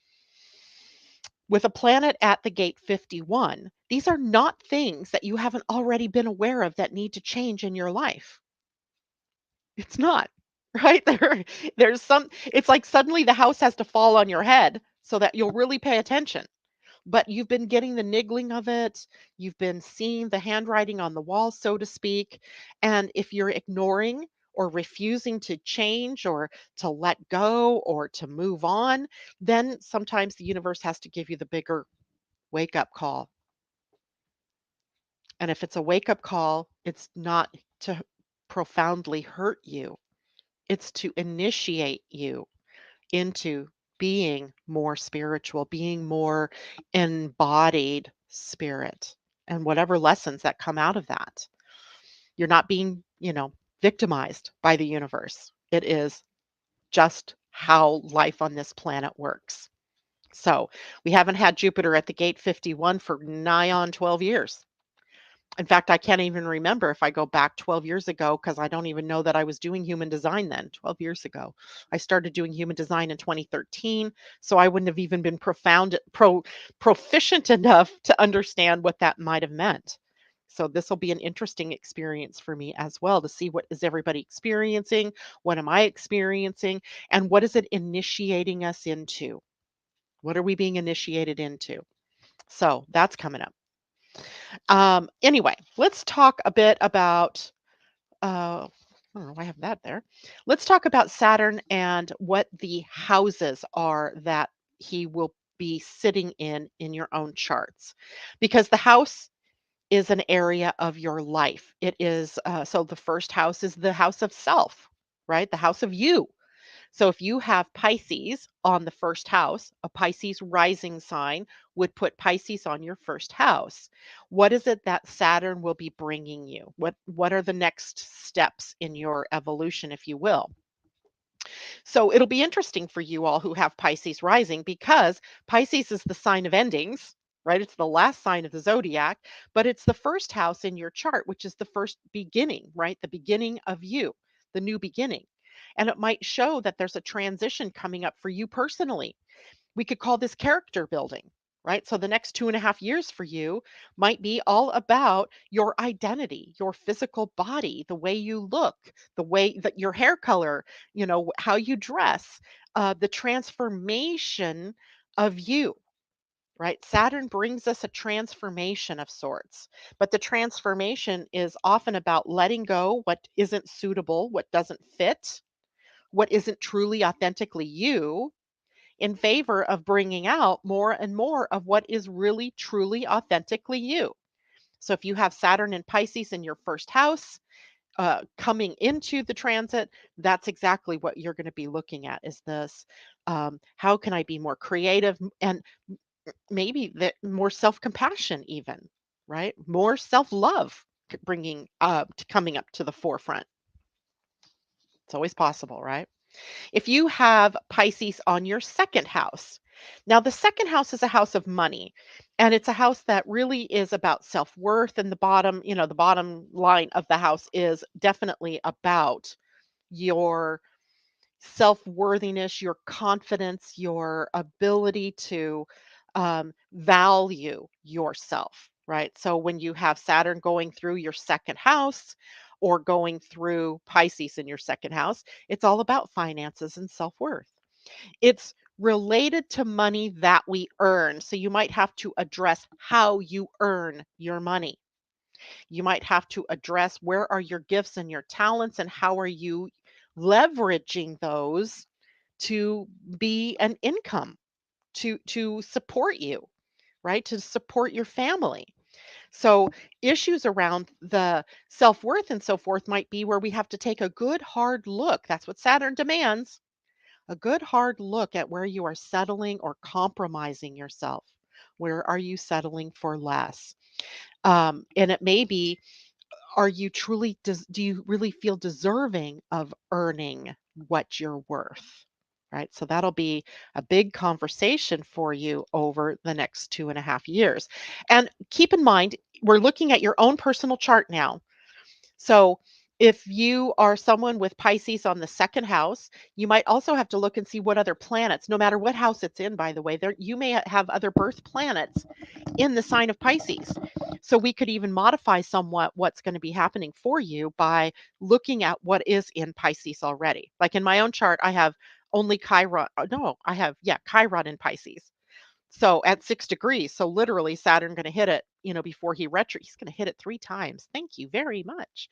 With a planet at the gate 51, these are not things that you haven't already been aware of that need to change in your life. It's not, right? There's some it's like suddenly the house has to fall on your head so that you'll really pay attention. But you've been getting the niggling of it, you've been seeing the handwriting on the wall, so to speak, and if you're ignoring or refusing to change or to let go or to move on, then sometimes the universe has to give you the bigger wake-up call. And if it's a wake-up call, it's not to profoundly hurt you. It's to initiate you into being more spiritual, being more embodied spirit, and whatever lessons that come out of that. You're not being, victimized by the universe. It is just how life on this planet works. So we haven't had Jupiter at the gate 51 for nigh on 12 years. In fact, I can't even remember if I go back 12 years ago because I don't even know that I was doing human design then, 12 years ago. I started doing human design in 2013, so I wouldn't have even been proficient enough to understand what that might have meant. So this will be an interesting experience for me as well to see what is everybody experiencing, what am I experiencing, and what is it initiating us into? What are we being initiated into? So that's coming up. Anyway, let's talk a bit about, I don't know why I have that there. Let's talk about Saturn and what the houses are that he will be sitting in your own charts. Because the house is an area of your life. It is, so the first house is the house of self, right? The house of you. So if you have Pisces on the first house, a Pisces rising sign would put Pisces on your first house. What is it that Saturn will be bringing you? What are the next steps in your evolution, if you will? So it'll be interesting for you all who have Pisces rising because Pisces is the sign of endings, right? It's the last sign of the zodiac, but it's the first house in your chart, which is the first beginning, right? The beginning of you, the new beginning. And it might show that there's a transition coming up for you personally. We could call this character building, right? So the next 2.5 years for you might be all about your identity, your physical body, the way you look, the way that your hair color, how you dress, the transformation of you. Right? Saturn brings us a transformation of sorts, but the transformation is often about letting go what isn't suitable, what doesn't fit, what isn't truly authentically you, in favor of bringing out more and more of what is really, truly, authentically you. So if you have Saturn and Pisces in your first house, coming into the transit, that's exactly what you're going to be looking at is this. How can I be more creative and maybe more self-compassion even, right? More self-love bringing coming up to the forefront. It's always possible, right? If you have Pisces on your second house, now the second house is a house of money, and it's a house that really is about self worth. And the bottom line of the house is definitely about your self worthiness, your confidence, your ability to value yourself, right? So when you have Saturn going through your second house or going through Pisces in your second house, it's all about finances and self worth. It's related to money that we earn. So you might have to address how you earn your money. You might have to address where are your gifts and your talents and how are you leveraging those to be an income to support you, right? To support your family. So issues around the self-worth and so forth might be where we have to take a good hard look. That's what Saturn demands. A good hard look at where you are settling or compromising yourself. Where are you settling for less? And it may be, are you truly, do you really feel deserving of earning what you're worth? Right. So that'll be a big conversation for you over the next 2.5 years. And keep in mind, we're looking at your own personal chart now. So if you are someone with Pisces on the second house, you might also have to look and see what other planets, no matter what house it's in, by the way, there you may have other birth planets in the sign of Pisces. So we could even modify somewhat what's going to be happening for you by looking at what is in Pisces already. Like in my own chart, I have only Chiron. No, I have, yeah, Chiron in Pisces. So at 6 degrees. So literally Saturn going to hit it, before he retro, he's going to hit it 3 times. Thank you very much.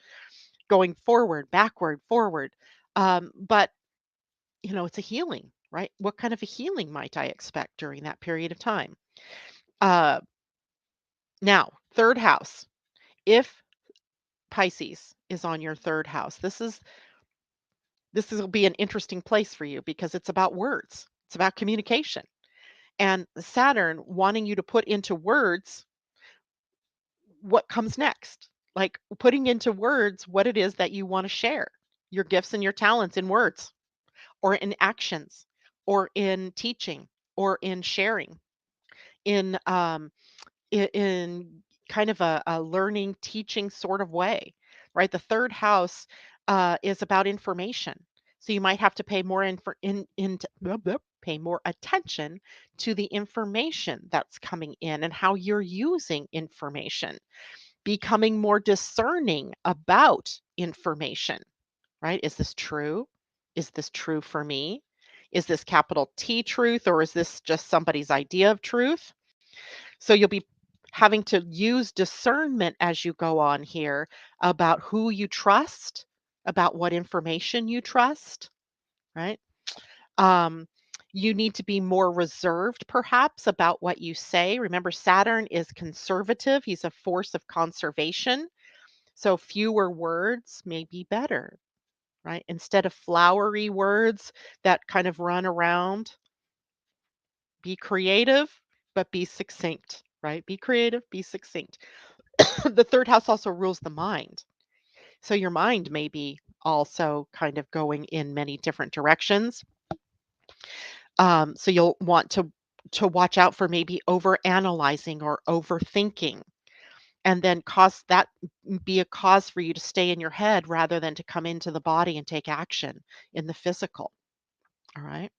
Going forward, backward, forward. But, it's a healing, right? What kind of a healing might I expect during that period of time? Uh, Now, third house. If Pisces is on your third house, will be an interesting place for you because it's about words. It's about communication. And Saturn wanting you to put into words what comes next. Like putting into words what it is that you want to share. Your gifts and your talents in words or in actions or in teaching or in sharing in kind of a learning, teaching sort of way, right? The third house is about information. So you might have to pay more pay more attention to the information that's coming in and how you're using information, becoming more discerning about information, right? Is this true? Is this true for me? Is this capital T truth, or is this just somebody's idea of truth? So you'll be having to use discernment as you go on here about who you trust, about what information you trust, right? Um, you need to be more reserved, perhaps, about what you say. Remember, Saturn is conservative, he's a force of conservation. So fewer words may be better, right? Instead of flowery words that kind of run around, be creative, but be succinct, right? Be creative, be succinct. The third house also rules the mind. So your mind may be also kind of going in many different directions. So you'll want to watch out for maybe over analyzing or overthinking, and then cause that be a cause for you to stay in your head rather than to come into the body and take action in the physical. All right.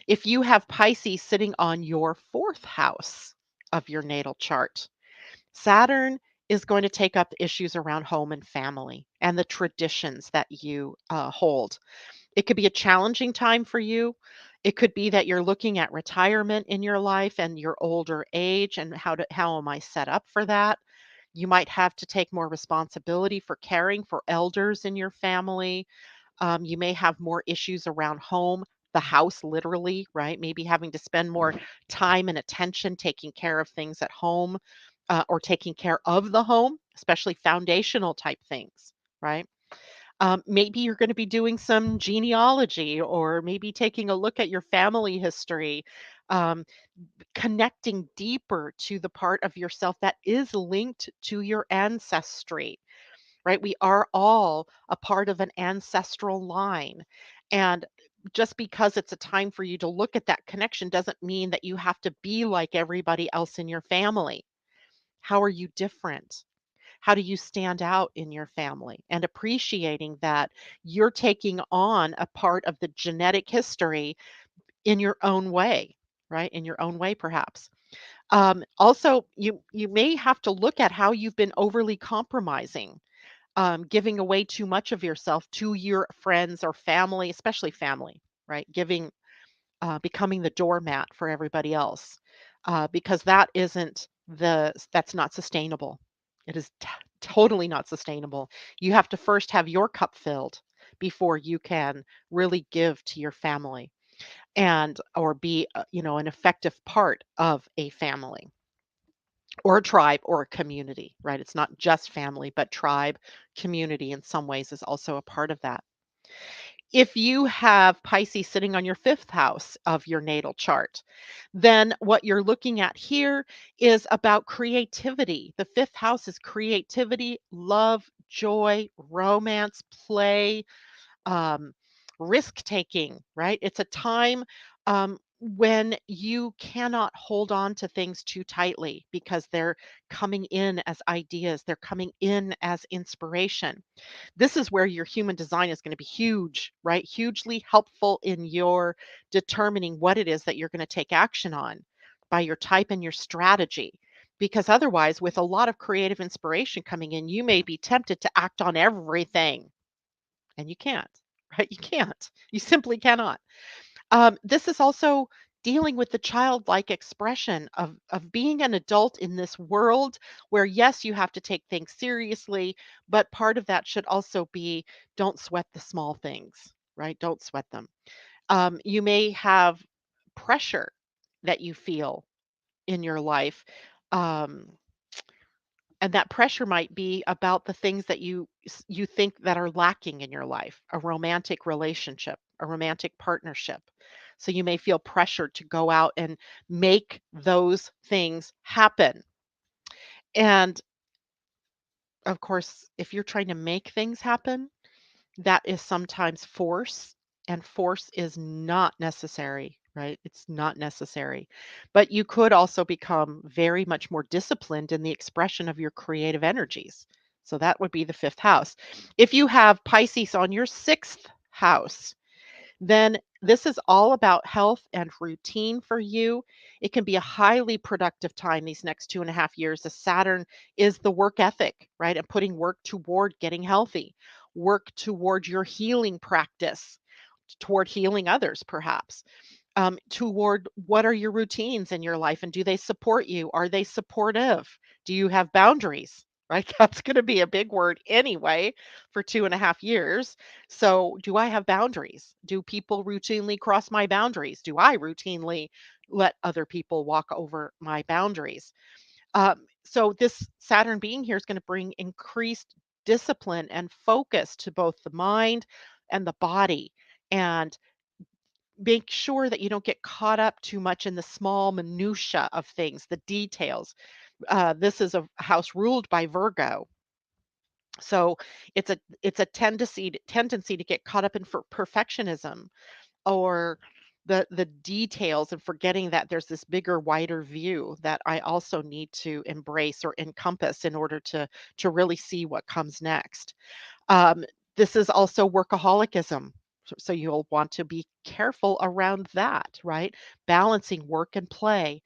If you have Pisces sitting on your fourth house of your natal chart, Saturn is going to take up issues around home and family and the traditions that you hold. It could be a challenging time for you. It could be that you're looking at retirement in your life and your older age and how am I set up for that? You might have to take more responsibility for caring for elders in your family. You may have more issues around home, the house, literally, right? Maybe having to spend more time and attention taking care of things at home, or taking care of the home, especially foundational type things, right? Maybe you're going to be doing some genealogy or maybe taking a look at your family history, um, connecting deeper to the part of yourself that is linked to your ancestry, right? We are all a part of an ancestral line. And just because it's a time for you to look at that connection doesn't mean that you have to be like everybody else in your family. How are you different? How do you stand out in your family? And appreciating that you're taking on a part of the genetic history in your own way, right? In your own way, perhaps. Also, you may have to look at how you've been overly compromising, giving away too much of yourself to your friends or family, especially family, right? Becoming the doormat for everybody else, because that's not sustainable. It is totally not sustainable. You have to first have your cup filled before you can really give to your family and or be an effective part of a family or a tribe or a community, right? It's not just family, but tribe, community in some ways is also a part of that. If you have Pisces sitting on your fifth house of your natal chart, then what you're looking at here is about creativity. The fifth house is creativity, love, joy, romance, play, um, risk taking, right? It's a time when you cannot hold on to things too tightly because they're coming in as ideas, they're coming in as inspiration. This is where your human design is going to be huge, right? Hugely helpful in your determining what it is that you're going to take action on by your type and your strategy. Because otherwise, with a lot of creative inspiration coming in, you may be tempted to act on everything, and you can't, right? You can't. You simply cannot. This is also dealing with the childlike expression of being an adult in this world where, yes, you have to take things seriously, but part of that should also be don't sweat the small things, right? Don't sweat them. You may have pressure that you feel in your life. Um, and that pressure might be about the things that you think that are lacking in your life, a romantic relationship, a romantic partnership. So you may feel pressured to go out and make those things happen. And of course, if you're trying to make things happen, that is sometimes force, and force is not necessary. right? It's not necessary. But you could also become very much more disciplined in the expression of your creative energies. So that would be the fifth house. If you have Pisces on your sixth house, then this is all about health and routine for you. It can be a highly productive time these next 2.5 years. As Saturn is the work ethic, right? And putting work toward getting healthy, work toward your healing practice, toward healing others, perhaps, toward what are your routines in your life and do they support you? Are they supportive? Do you have boundaries? Right? That's going to be a big word anyway for 2.5 years. So, do I have boundaries? Do people routinely cross my boundaries? Do I routinely let other people walk over my boundaries? So, this Saturn being here is going to bring increased discipline and focus to both the mind and the body. And make sure that you don't get caught up too much in the small minutia of things, the details. This is a house ruled by Virgo, so it's a tendency to get caught up in perfectionism or the details and forgetting that there's this bigger, wider view that I also need to embrace or encompass in order to really see what comes next. Um, this is also workaholicism. So you'll want to be careful around that, right? Balancing work and play,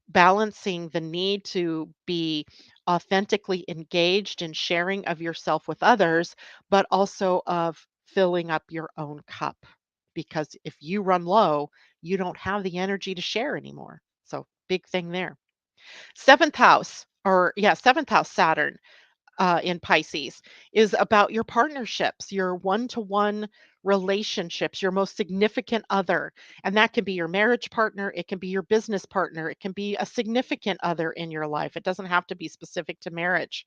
balancing the need to be authentically engaged in sharing of yourself with others, but also of filling up your own cup. Because if you run low, you don't have the energy to share anymore. So, big thing there. Seventh house, or yeah, seventh house Saturn in Pisces is about your partnerships, your one to one relationships, your most significant other. And that can be your marriage partner, it can be your business partner, it can be a significant other in your life. It doesn't have to be specific to marriage.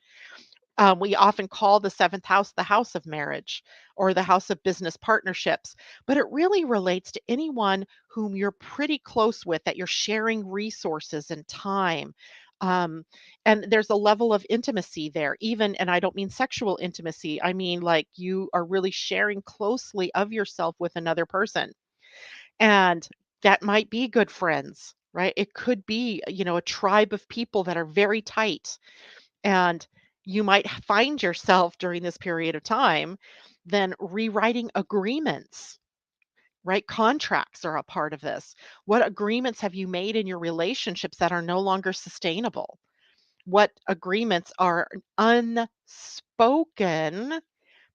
We often call the seventh house the house of marriage or the house of business partnerships, but it really relates to anyone whom you're pretty close with, that you're sharing resources and time. Um, and there's a level of intimacy there, even, and I don't mean sexual intimacy, I mean like you are really sharing closely of yourself with another person. And that might be good friends, right? It could be, a tribe of people that are very tight, and you might find yourself during this period of time then rewriting agreements, right? Contracts are a part of this. What agreements have you made in your relationships that are no longer sustainable? What agreements are unspoken,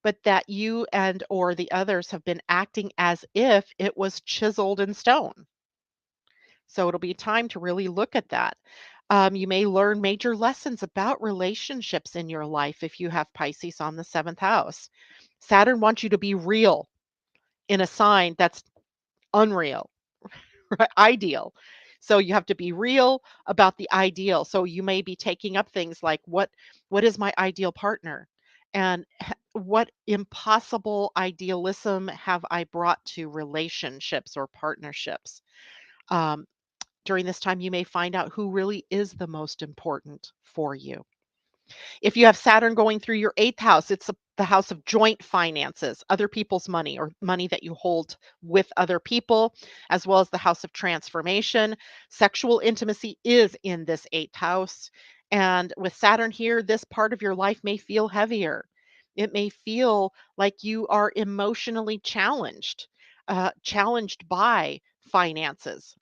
but that you and or the others have been acting as if it was chiseled in stone? So it'll be time to really look at that. You may learn major lessons about relationships in your life if you have Pisces on the seventh house. Saturn wants you to be real in a sign that's unreal, right? Ideal. So you have to be real about the ideal. So you may be taking up things like what is my ideal partner? And what impossible idealism have I brought to relationships or partnerships? Um, During this time, you may find out who really is the most important for you. If you have Saturn going through your eighth house, it's the house of joint finances, other people's money or money that you hold with other people, as well as the house of transformation. Sexual intimacy is in this eighth house. And with Saturn here, this part of your life may feel heavier. It may feel like you are emotionally challenged by finances,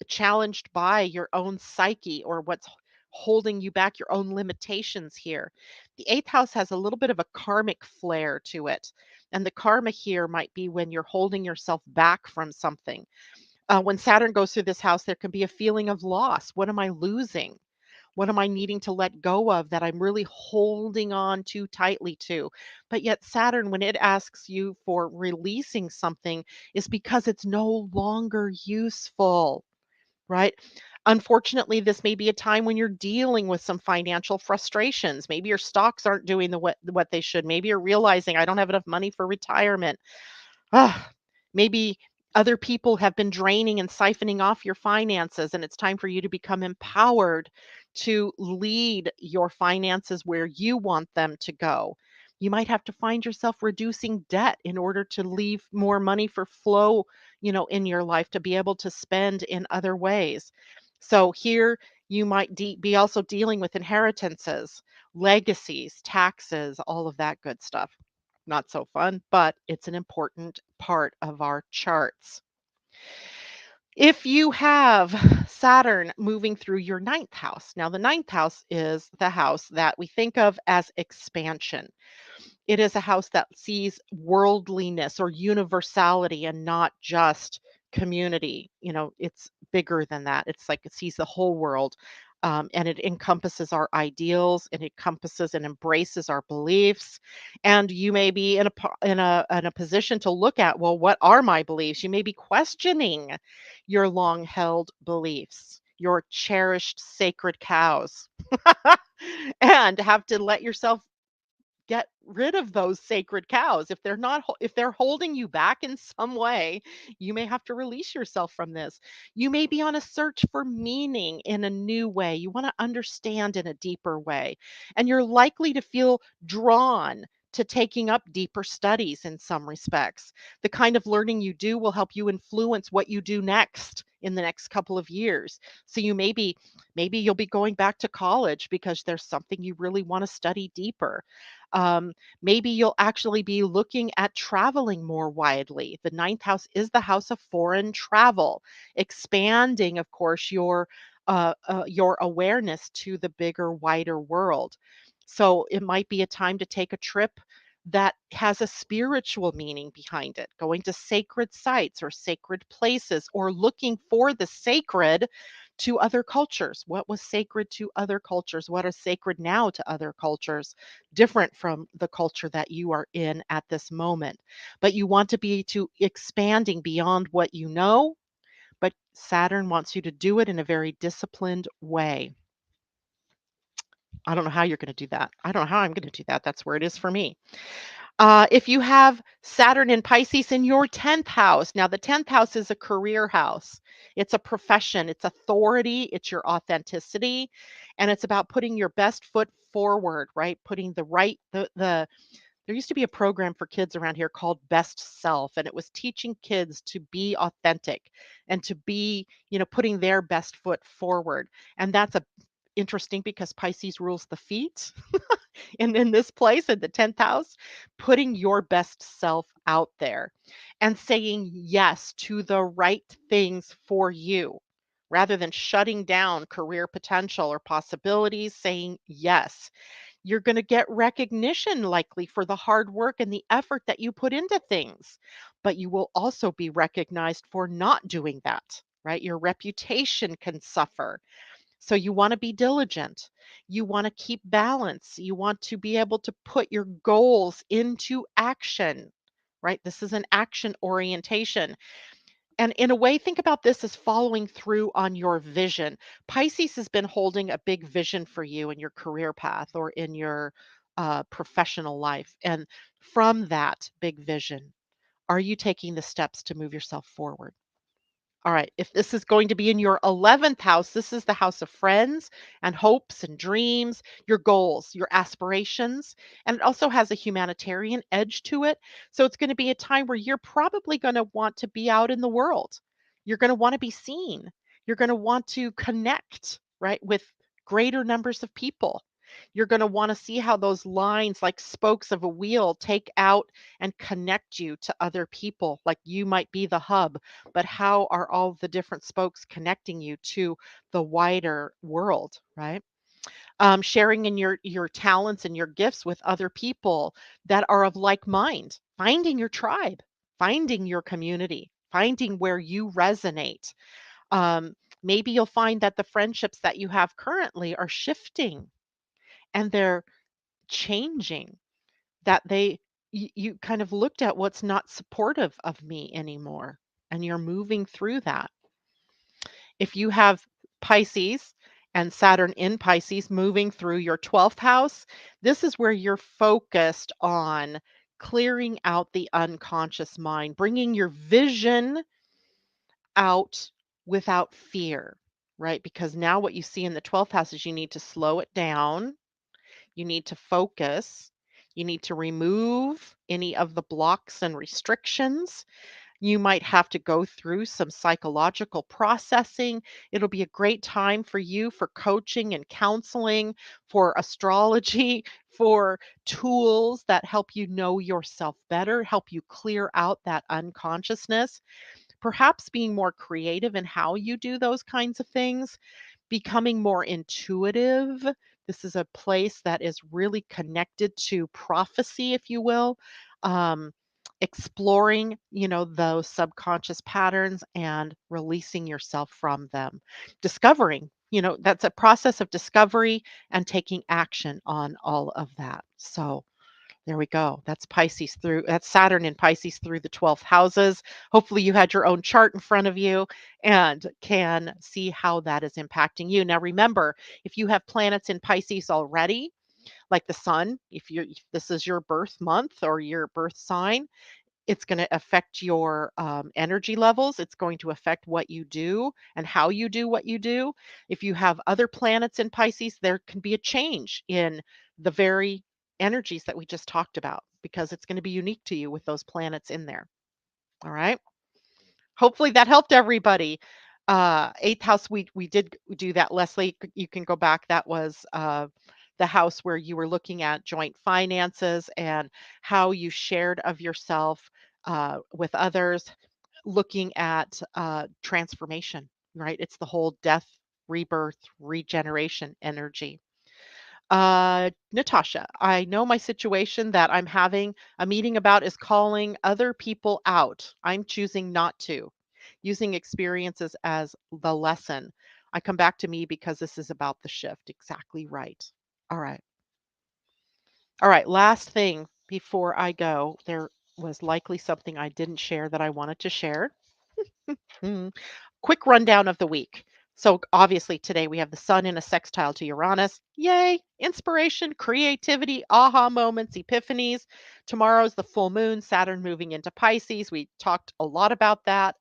challenged by your own psyche or what's holding you back, your own limitations here. The eighth house has a little bit of a karmic flair to it. And the karma here might be when you're holding yourself back from something. When Saturn goes through this house, there can be a feeling of loss. What am I losing? What am I needing to let go of that I'm really holding on too tightly to? But yet, Saturn, when it asks you for releasing something, is because it's no longer useful, right? Unfortunately, this may be a time when you're dealing with some financial frustrations. Maybe your stocks aren't doing what they should. Maybe you're realizing I don't have enough money for retirement. Ah, maybe other people have been draining and siphoning off your finances, and it's time for you to become empowered to lead your finances where you want them to go. You might have to find yourself reducing debt in order to leave more money for flow, in your life to be able to spend in other ways. So here you might be also dealing with inheritances, legacies, taxes, all of that good stuff. Not so fun, but it's an important part of our charts. If you have Saturn moving through your ninth house, now the ninth house is the house that we think of as expansion. It is a house that sees worldliness or universality and not just community. It's bigger than that. It's like it sees the whole world. And it encompasses our ideals, it encompasses and embraces our beliefs. And you may be in a position to look at, well, what are my beliefs? You may be questioning your long held beliefs, your cherished sacred cows, and have to let yourself get rid of those sacred cows. If they're holding you back in some way, you may have to release yourself from this. You may be on a search for meaning in a new way. You want to understand in a deeper way, and you're likely to feel drawn to taking up deeper studies in some respects. The kind of learning you do will help you influence what you do next in the next couple of years. So maybe you'll be going back to college because there's something you really want to study deeper. Maybe you'll actually be looking at traveling more widely. The ninth house is the house of foreign travel, expanding, of course, your awareness to the bigger, wider world. So it might be a time to take a trip that has a spiritual meaning behind it, going to sacred sites or sacred places, or looking for the sacred to other cultures. What was sacred to other cultures? What is sacred now to other cultures, different from the culture that you are in at this moment? But you want to be to expanding beyond what you know, but Saturn wants you to do it in a very disciplined way. I don't know how you're going to do that. I don't know how I'm going to do that. That's where it is for me. If you have Saturn in Pisces in your 10th house, now the 10th house is a career house. It's a profession, it's authority, it's your authenticity, and it's about putting your best foot forward, right? Putting there used to be a program for kids around here called Best Self, and it was teaching kids to be authentic and to be, putting their best foot forward. And that's interesting because Pisces rules the feet. And in this place, in the 10th house, putting your best self out there and saying yes to the right things for you rather than shutting down career potential or possibilities, saying yes. You're going to get recognition likely for the hard work and the effort that you put into things, but you will also be recognized for not doing that, right? Your reputation can suffer. So you want to be diligent. You want to keep balance. You want to be able to put your goals into action, right? This is an action orientation. And in a way, think about this as following through on your vision. Pisces has been holding a big vision for you in your career path or in your professional life. And from that big vision, are you taking the steps to move yourself forward? All right, if this is going to be in your 11th house, this is the house of friends and hopes and dreams, your goals, your aspirations, and it also has a humanitarian edge to it. So it's going to be a time where you're probably going to want to be out in the world. You're going to want to be seen. You're going to want to connect, right, with greater numbers of people. You're going to want to see how those lines, like spokes of a wheel, take out and connect you to other people. Like you might be the hub, but how are all the different spokes connecting you to the wider world, right? Sharing in your talents and your gifts with other people that are of like mind, finding your tribe, finding your community, finding where you resonate. Maybe you'll find that the friendships that you have currently are shifting and they're changing, that you kind of looked at what's not supportive of me anymore, and you're moving through that. If you have Pisces and Saturn in Pisces moving through your 12th house, this is where you're focused on clearing out the unconscious mind, bringing your vision out without fear, right? Because now what you see in the 12th house is you need to slow it down, you need to focus, you need to remove any of the blocks and restrictions. You might have to go through some psychological processing. It'll be a great time for you for coaching and counseling, for astrology, for tools that help you know yourself better, help you clear out that unconsciousness, perhaps being more creative in how you do those kinds of things, becoming more intuitive. This is a place that is really connected to prophecy, if you will. Um, Exploring, those subconscious patterns and releasing yourself from them. Discovering, that's a process of discovery and taking action on all of that. So, there we go. That's Saturn in Pisces through the 12th houses. Hopefully you had your own chart in front of you and can see how that is impacting you. Now remember, if you have planets in Pisces already, like the sun, if this is your birth month or your birth sign, it's going to affect your energy levels. It's going to affect what you do and how you do what you do. If you have other planets in Pisces, there can be a change in the very energies that we just talked about because it's going to be unique to you with those planets in there. All right. Hopefully that helped everybody. Eighth house, we did do that, Leslie. You can go back. That was the house where you were looking at joint finances and how you shared of yourself with others, looking at transformation, right? It's the whole death, rebirth, regeneration energy. Natasha, I know my situation that I'm having a meeting about is calling other people out. I'm choosing not to, using experiences as the lesson. I come back to me because this is about the shift. Exactly right. All right. All right. Last thing before I go, there was likely something I didn't share that I wanted to share. Mm. Quick rundown of the week. So, obviously, today we have the sun in a sextile to Uranus. Yay! Inspiration, creativity, aha moments, epiphanies. Tomorrow's the full moon, Saturn moving into Pisces. We talked a lot about that.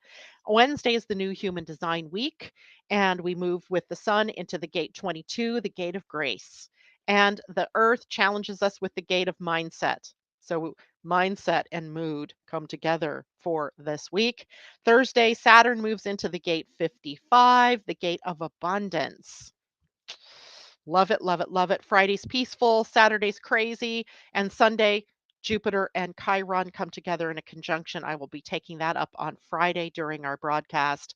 Wednesday is the new human design week, and we move with the sun into the gate 22, the gate of grace. And the earth challenges us with the gate of mindset. So, mindset and mood come together for this week. Thursday, Saturn moves into the gate 55, the gate of abundance. Love it, love it, love it. Friday's peaceful, Saturday's crazy, and Sunday, Jupiter and Chiron come together in a conjunction. I will be taking that up on Friday during our broadcast.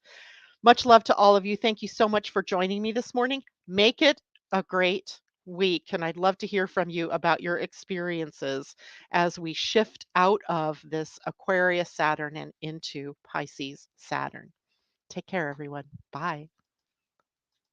Much love to all of you. Thank you so much for joining me this morning. Make it a great week. And I'd love to hear from you about your experiences as we shift out of this Aquarius Saturn and into Pisces Saturn. Take care, everyone. Bye.